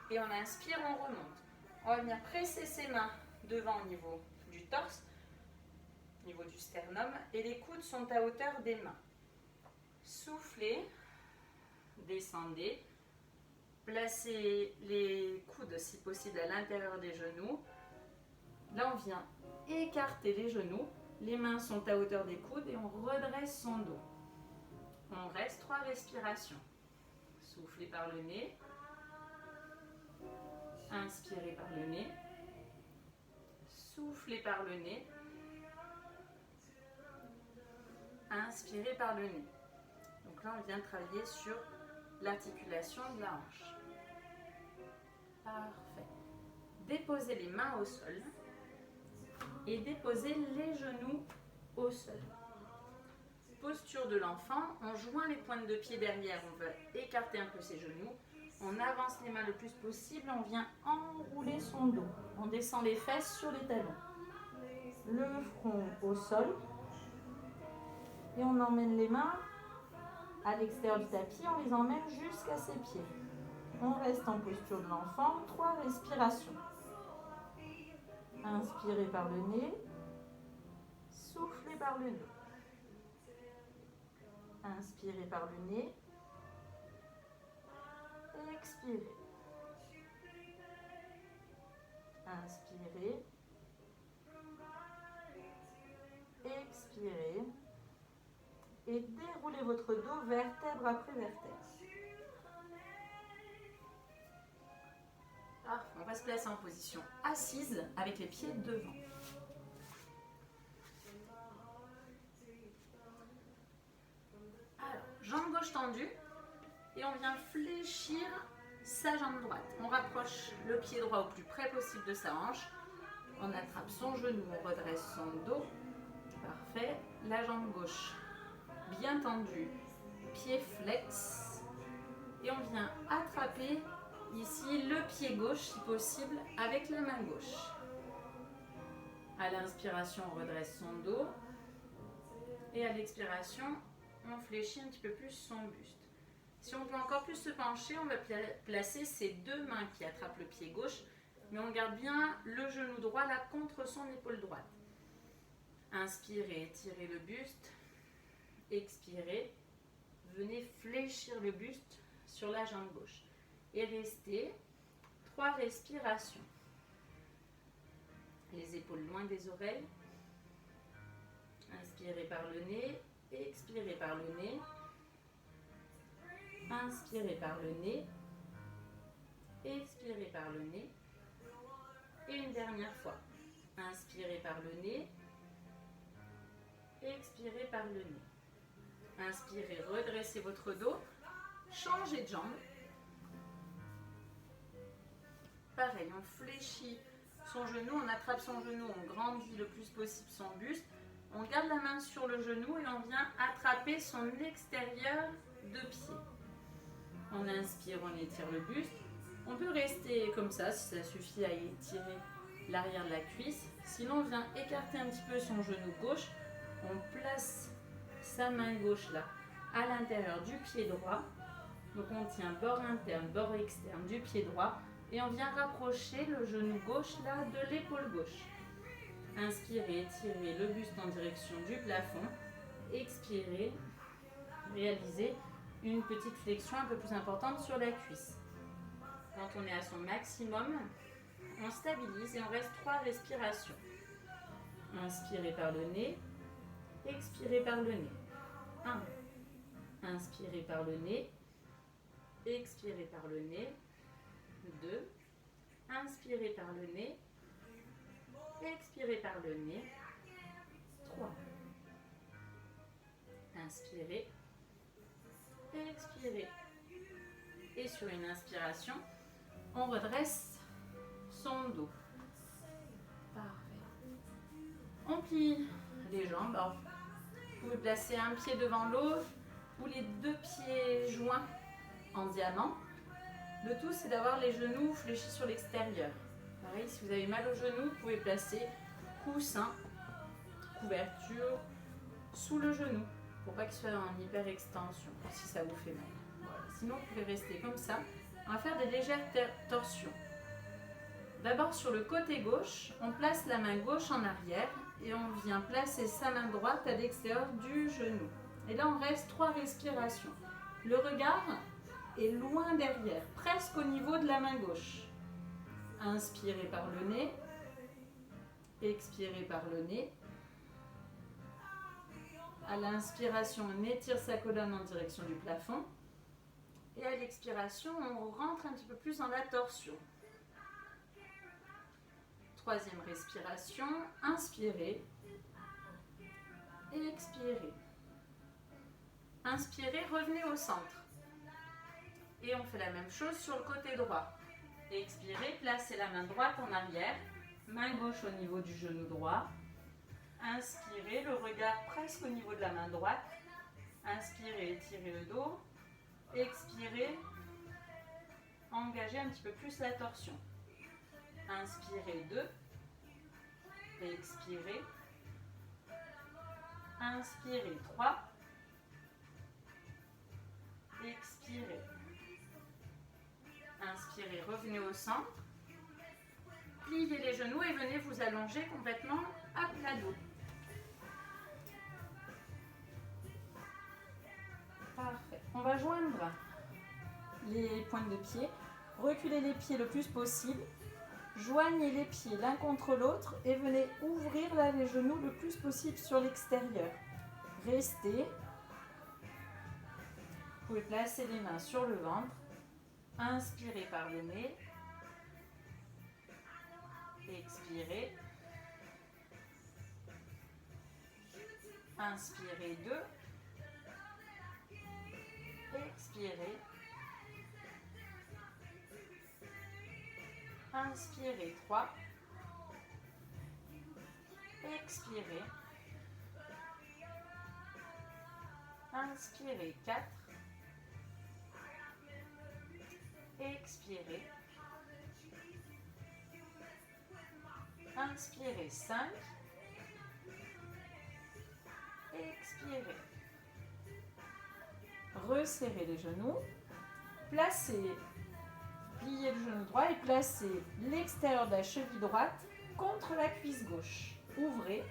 Speaker 1: Et on inspire, on remonte. On va venir presser ses mains devant au niveau du torse, au niveau du sternum, et les coudes sont à hauteur des mains. Soufflez, descendez, placez les coudes si possible à l'intérieur des genoux. Là, on vient écarter les genoux, les mains sont à hauteur des coudes et on redresse son dos. On reste 3 respirations. Soufflez par le nez. Inspirez par le nez. Soufflez par le nez. Inspirez par le nez. Donc là, on vient travailler sur l'articulation de la hanche. Parfait. Déposez les mains au sol et déposez les genoux au sol. Posture de l'enfant, on joint les pointes de pied derrière, on va écarter un peu ses genoux. On avance les mains le plus possible, on vient enrouler son dos. On descend les fesses sur les talons. Le front au sol. Et on emmène les mains à l'extérieur du tapis, on les emmène jusqu'à ses pieds. On reste en posture de l'enfant, 3 respirations. Inspirez par le nez. Soufflez par le nez. Inspirez par le nez. Expirez. Inspirez. Expirez. Et déroulez votre dos vertèbre après vertèbre. Parfait. On va se placer en position assise avec les pieds devant. Alors, jambe gauche tendue et on vient fléchir sa jambe droite. On rapproche le pied droit au plus près possible de sa hanche. On attrape son genou, on redresse son dos. Parfait. La jambe gauche bien tendue, pied flex. Et on vient attraper Ici, le pied gauche, si possible, avec la main gauche. À l'inspiration, on redresse son dos. Et à l'expiration, on fléchit un petit peu plus son buste. Si on peut encore plus se pencher, on va placer ses deux mains qui attrapent le pied gauche, mais on garde bien le genou droit là contre son épaule droite. Inspirez, étirez le buste. Expirez, venez fléchir le buste sur la jambe gauche. Et restez 3 respirations. Les épaules loin des oreilles. Inspirez par le nez, expirez par le nez. Inspirez par le nez, expirez par le nez. Et une dernière fois. Inspirez par le nez, expirez par le nez. Inspirez, redressez votre dos, changez de jambe. Pareil, on fléchit son genou, on attrape son genou, on grandit le plus possible son buste. On garde la main sur le genou et on vient attraper son extérieur de pied. On inspire, on étire le buste. On peut rester comme ça si ça suffit à étirer l'arrière de la cuisse. Sinon, on vient écarter un petit peu son genou gauche. On place sa main gauche là à l'intérieur du pied droit. Donc on tient bord interne, bord externe du pied droit. Et on vient rapprocher le genou gauche là de l'épaule gauche. Inspirez, étirez le buste en direction du plafond. Expirez, réalisez une petite flexion un peu plus importante sur la cuisse. Quand on est à son maximum, on stabilise et on reste 3 respirations. Inspirez par le nez, expirez par le nez. 1. Inspirez par le nez, expirez par le nez. 2. Inspirez par le nez, expirez par le nez. 3. Inspirez, expirez. Et sur une inspiration, on redresse son dos. Parfait. On plie les jambes. Alors, vous pouvez placer un pied devant l'autre ou les 2 pieds joints en diamant. Le tout, c'est d'avoir les genoux fléchis sur l'extérieur. Pareil, si vous avez mal aux genoux, vous pouvez placer coussin, couverture sous le genou pour pas qu'il soit en hyper extension si ça vous fait mal. Voilà. Sinon, vous pouvez rester comme ça. On va faire des légères torsions. D'abord, sur le côté gauche, on place la main gauche en arrière et on vient placer sa main droite à l'extérieur du genou. Et là, on reste 3 respirations. Le regard est loin derrière, presque au niveau de la main gauche. Inspirez par le nez, expirez par le nez. À l'inspiration, on étire sa colonne en direction du plafond. Et à l'expiration, on rentre un petit peu plus dans la torsion. 3e respiration, inspirez et expirez. Inspirez, revenez au centre. Et on fait la même chose sur le côté droit. Expirez, placez la main droite en arrière, main gauche au niveau du genou droit. Inspirez, le regard presque au niveau de la main droite. Inspirez, étirez le dos. Expirez, engagez un petit peu plus la torsion. Inspirez 2. Expirez. Inspirez 3. Expirez. Inspirez, revenez au centre. Pliez les genoux et venez vous allonger complètement à plat dos. Parfait. On va joindre les pointes de pied. Reculez les pieds le plus possible. Joignez les pieds l'un contre l'autre et venez ouvrir là les genoux le plus possible sur l'extérieur. Restez. Vous pouvez placer les mains sur le ventre. Inspirez par le nez. Expirez. Inspirez 2. Expirez. Inspirez 3. Expirez. Inspirez 4. Expirez. Inspirez 5. Expirez. Resserrez les genoux. Placez, pliez le genou droit et placez l'extérieur de la cheville droite contre la cuisse gauche. Ouvrez.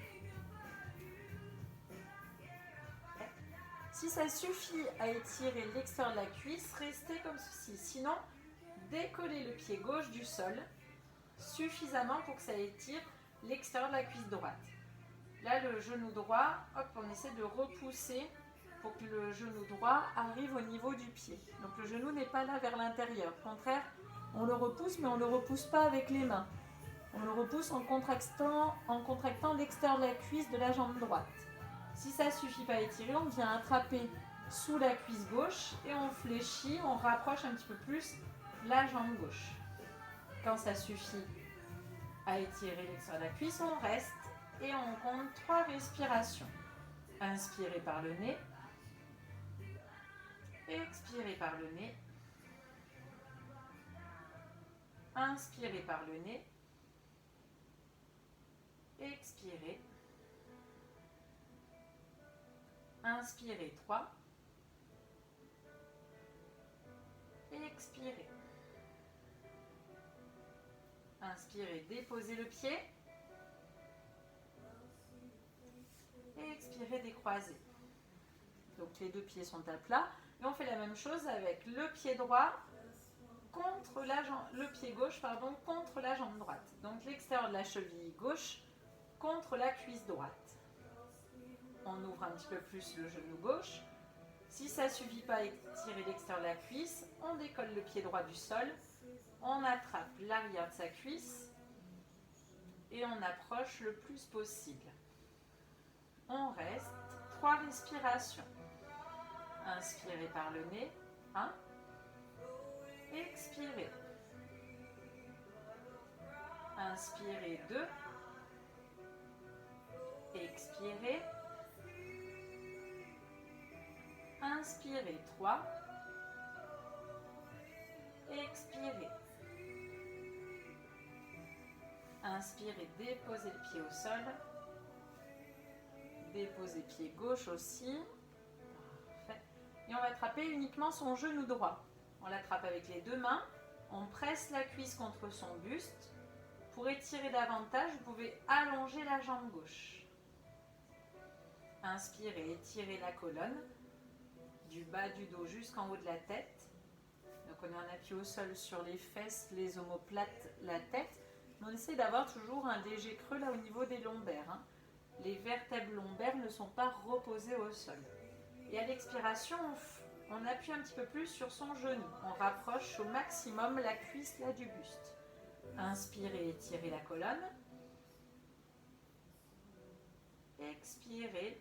Speaker 1: Si ça suffit à étirer l'extérieur de la cuisse, restez comme ceci. Sinon, décollez le pied gauche du sol suffisamment pour que ça étire l'extérieur de la cuisse droite. Là, le genou droit, hop, on essaie de repousser pour que le genou droit arrive au niveau du pied. Donc le genou n'est pas là vers l'intérieur. Au contraire, on le repousse, mais on ne le repousse pas avec les mains. On le repousse en contractant l'extérieur de la cuisse de la jambe droite. Si ça ne suffit pas à étirer, on vient attraper sous la cuisse gauche et on fléchit, on rapproche un petit peu plus la jambe gauche. Quand ça suffit à étirer l'extérieur de la cuisse, on reste et on compte 3 respirations. Inspirez par le nez. Expirez par le nez. Inspirez par le nez. Expirez. Inspirez 3. Expirez. Inspirez, déposez le pied. Expirez, décroisez. Donc les deux pieds sont à plat. Et on fait la même chose avec le pied droit contre le pied gauche contre la jambe droite. Donc l'extérieur de la cheville gauche contre la cuisse droite. On ouvre un petit peu plus le genou gauche. Si ça ne suffit pas à étirer l'extérieur de la cuisse, on décolle le pied droit du sol. On attrape l'arrière de sa cuisse et on approche le plus possible. On reste 3 respirations. Inspirez par le nez. 1. Expirez. Inspirez 2. Expirez. Inspirez 3. Expirez. Inspirez, déposez le pied au sol. Déposez pied gauche aussi. Parfait. Et on va attraper uniquement son genou droit. On l'attrape avec les deux mains. On presse la cuisse contre son buste. Pour étirer davantage, vous pouvez allonger la jambe gauche. Inspirez, étirez la colonne. Du bas du dos jusqu'en haut de la tête. Donc on est en appui au sol sur les fesses, les omoplates, la tête. Mais on essaie d'avoir toujours un léger creux là au niveau des lombaires. Les vertèbres lombaires ne sont pas reposées au sol. Et à l'expiration, on appuie un petit peu plus sur son genou. On rapproche au maximum la cuisse là du buste. Inspirez, étirez la colonne. Expirez,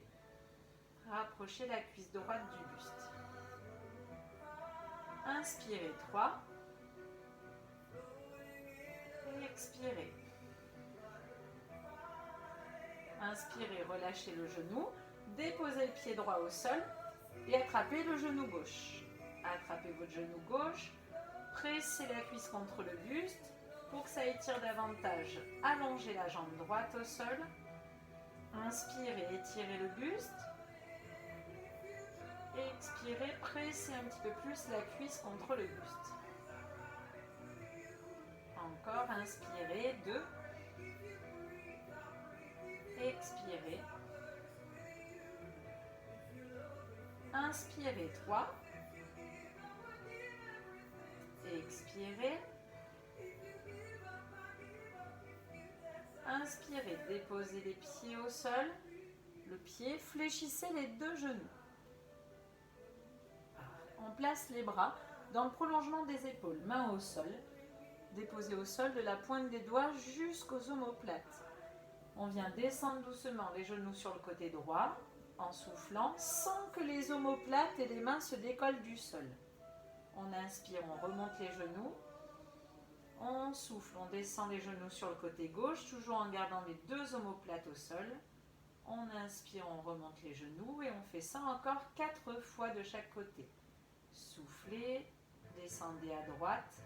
Speaker 1: rapprochez la cuisse droite du buste. Inspirez 3. Expirez. Inspirez, relâchez le genou. Déposez le pied droit au sol et attrapez le genou gauche. Attrapez votre genou gauche. Pressez la cuisse contre le buste. Pour que ça étire davantage, allongez la jambe droite au sol. Inspirez, étirez le buste. Expirez, pressez un petit peu plus la cuisse contre le buste. Encore, inspirez, 2. Expirez. Inspirez, 3. Expirez. Inspirez, déposez les pieds au sol. Le pied, fléchissez les deux genoux. On place les bras dans le prolongement des épaules, main au sol. Déposez au sol de la pointe des doigts jusqu'aux omoplates. On vient descendre doucement les genoux sur le côté droit en soufflant sans que les omoplates et les mains se décollent du sol. On inspire, on remonte les genoux. On souffle, on descend les genoux sur le côté gauche, toujours en gardant les deux omoplates au sol. On inspire, on remonte les genoux et on fait ça encore 4 fois de chaque côté. Soufflez, Descendez à droite.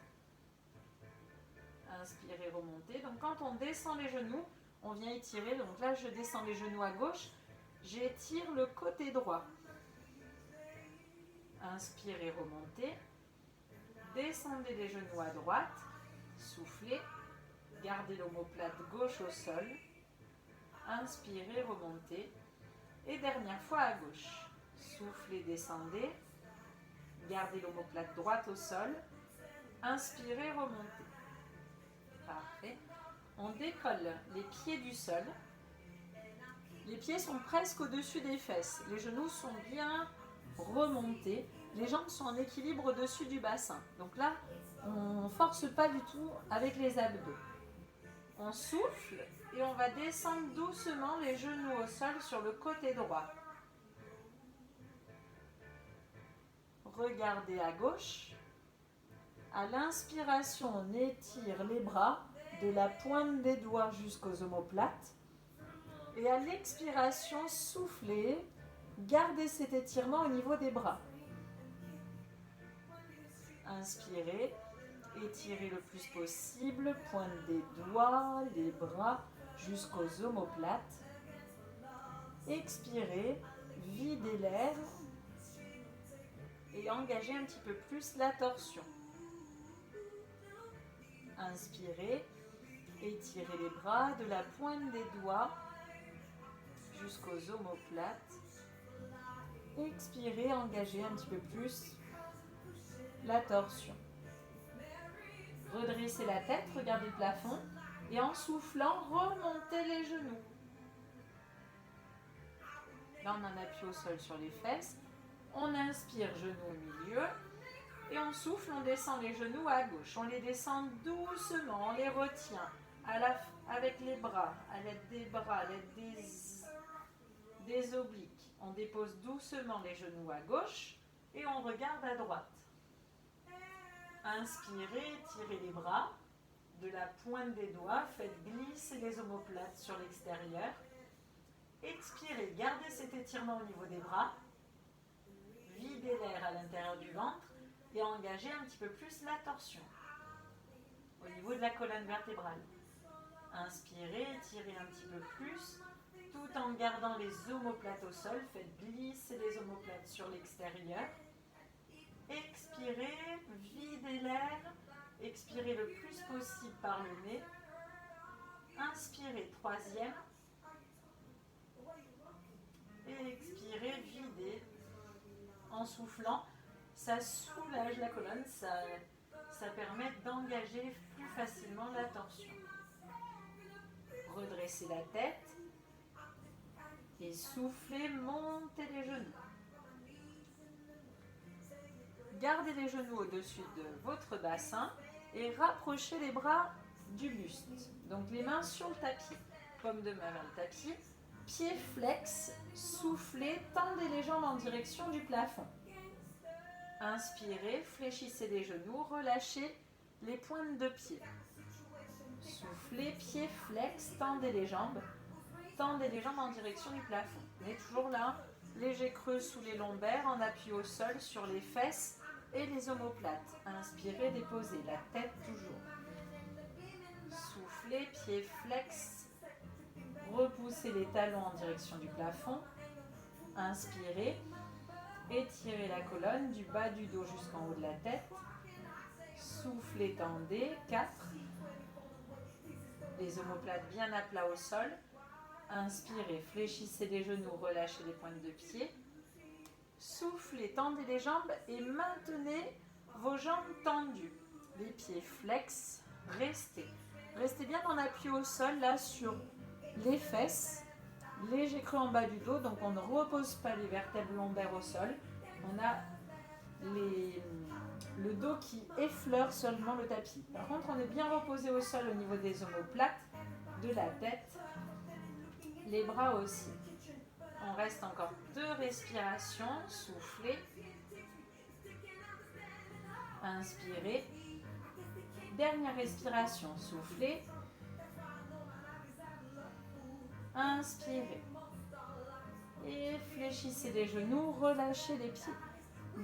Speaker 1: Inspirez, remontez. Donc quand on descend les genoux, on vient étirer. Donc là, je descends les genoux à gauche. J'étire le côté droit. Inspirez, remontez. Descendez les genoux à droite. Soufflez. Gardez l'omoplate gauche au sol. Inspirez, remontez. Et dernière fois à gauche. Soufflez, descendez. Gardez l'omoplate droite au sol. Inspirez, remontez. Parfait. On décolle les pieds du sol. Les pieds sont presque au-dessus des fesses. Les genoux sont bien remontés. Les jambes sont en équilibre au-dessus du bassin. Donc là, on ne force pas du tout avec les abdos. On souffle et on va descendre doucement les genoux au sol sur le côté droit. Regardez à gauche. À l'inspiration, on étire les bras de la pointe des doigts jusqu'aux omoplates. Et à l'expiration, soufflez. Gardez cet étirement au niveau des bras. Inspirez. Étirez le plus possible. Pointe des doigts, les bras jusqu'aux omoplates. Expirez. Videz l'air. Et engagez un petit peu plus la torsion. Inspirez, étirez les bras de la pointe des doigts jusqu'aux omoplates. Expirez, engagez un petit peu plus la torsion. Redressez la tête, regardez le plafond et en soufflant, remontez les genoux. Là, on en appuie au sol sur les fesses. On inspire, genoux au milieu. Et on souffle, on descend les genoux à gauche. On les descend doucement, on les retient avec les bras, à l'aide des bras, à l'aide des obliques. On dépose doucement les genoux à gauche et on regarde à droite. Inspirez, tirez les bras de la pointe des doigts, faites glisser les omoplates sur l'extérieur. Expirez, gardez cet étirement au niveau des bras. Videz l'air à l'intérieur du ventre. Et engagez un petit peu plus la torsion au niveau de la colonne vertébrale. Inspirez, étirez un petit peu plus, tout en gardant les omoplates au sol. Faites glisser les omoplates sur l'extérieur. Expirez, videz l'air. Expirez le plus possible par le nez. Inspirez, troisième. Et expirez, videz. En soufflant. Ça soulage la colonne, ça permet d'engager plus facilement la torsion. Redressez la tête et soufflez, montez les genoux. Gardez les genoux au-dessus de votre bassin et rapprochez les bras du buste. Donc les mains sur le tapis, paume de main vers le tapis, pieds flex, soufflez, tendez les jambes en direction du plafond. Inspirez, fléchissez les genoux, relâchez les pointes de pied. Soufflez, pieds flex, tendez les jambes en direction du plafond. On est toujours là, léger creux sous les lombaires, en appui au sol sur les fesses et les omoplates. Inspirez, déposez la tête toujours. Soufflez, pieds flex, repoussez les talons en direction du plafond. Inspirez. Étirez la colonne du bas du dos jusqu'en haut de la tête. Soufflez, tendez. 4. Les omoplates bien à plat au sol. Inspirez, fléchissez les genoux, relâchez les pointes de pied. Soufflez, tendez les jambes et maintenez vos jambes tendues. Les pieds flex, restez. Restez bien en appui au sol, là, sur les fesses. Léger creux en bas du dos, donc on ne repose pas les vertèbres lombaires au sol. On a le dos qui effleure seulement le tapis. Par contre, on est bien reposé au sol au niveau des omoplates, de la tête, les bras aussi. On reste encore 2 respirations. Soufflez. Inspirez. Dernière respiration. Soufflez. Inspirez. Et fléchissez les genoux, relâchez les pieds.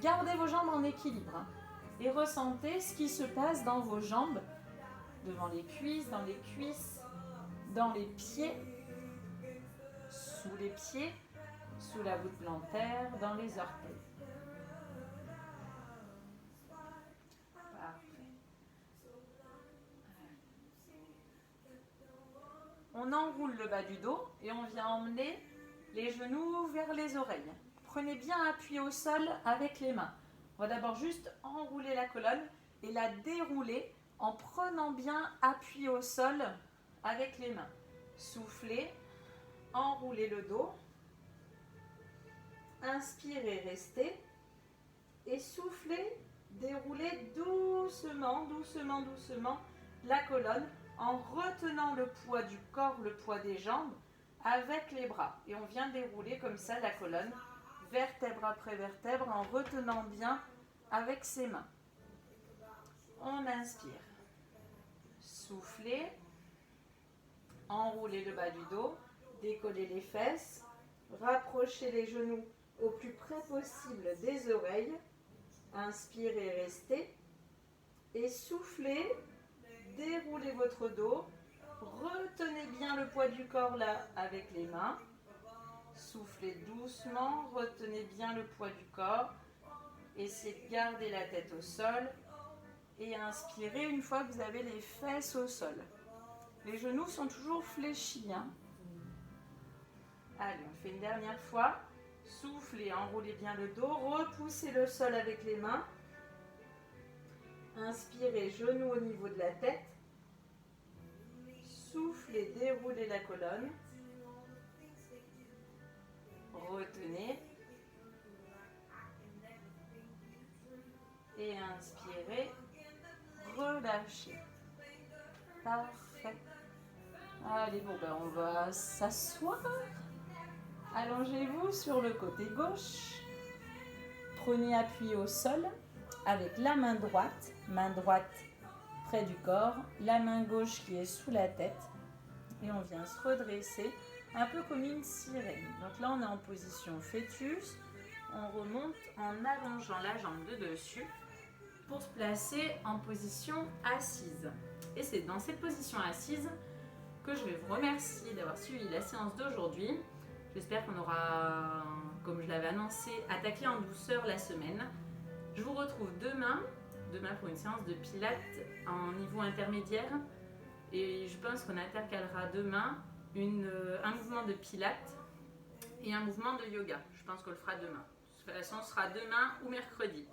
Speaker 1: Gardez vos jambes en équilibre.
Speaker 2: Et ressentez ce qui se passe dans vos jambes, devant les cuisses, dans les cuisses, dans les pieds, sous les pieds, sous la voûte plantaire, dans les orteils. Parfait. On enroule le bas du dos et on vient emmener les genoux vers les oreilles. Prenez bien appui au sol avec les mains. On va d'abord juste enrouler la colonne et la dérouler en prenant bien appui au sol avec les mains. Soufflez, enroulez le dos. Inspirez, restez. Et soufflez, déroulez doucement, doucement, doucement la colonne en retenant le poids du corps, le poids des jambes avec les bras. Et on vient dérouler comme ça la colonne, vertèbre après vertèbre, en retenant bien avec ses mains. On inspire. Soufflez. Enroulez le bas du dos. Décollez les fesses. Rapprochez les genoux au plus près possible des oreilles. Inspirez, restez. Et soufflez. Déroulez votre dos. Retenez bien le poids du corps là avec les mains. Soufflez doucement. Retenez bien le poids du corps. Essayez de garder la tête au sol. Et inspirez une fois que vous avez les fesses au sol. Les genoux sont toujours fléchis. Allez, on fait une dernière fois. Soufflez, enroulez bien le dos. Repoussez le sol avec les mains. Inspirez, genoux au niveau de la tête. Soufflez, déroulez la colonne. Retenez. Et inspirez. Relâchez. Parfait. Allez, bon, ben on va s'asseoir. Allongez-vous sur le côté gauche. Prenez appui au sol avec la main droite près du corps, la main gauche qui est sous la tête. Et on vient se redresser un peu comme une sirène. Donc là, on est en position fœtus. On remonte en allongeant la jambe de dessus pour se placer en position assise. Et c'est dans cette position assise que je vais vous remercier d'avoir suivi la séance d'aujourd'hui. J'espère qu'on aura, comme je l'avais annoncé, attaqué en douceur la semaine. Je vous retrouve demain pour une séance de pilates en niveau intermédiaire. Et je pense qu'on intercalera demain un mouvement de pilates et un mouvement de yoga. Je pense qu'on le fera demain. De toute façon, ce sera demain ou mercredi.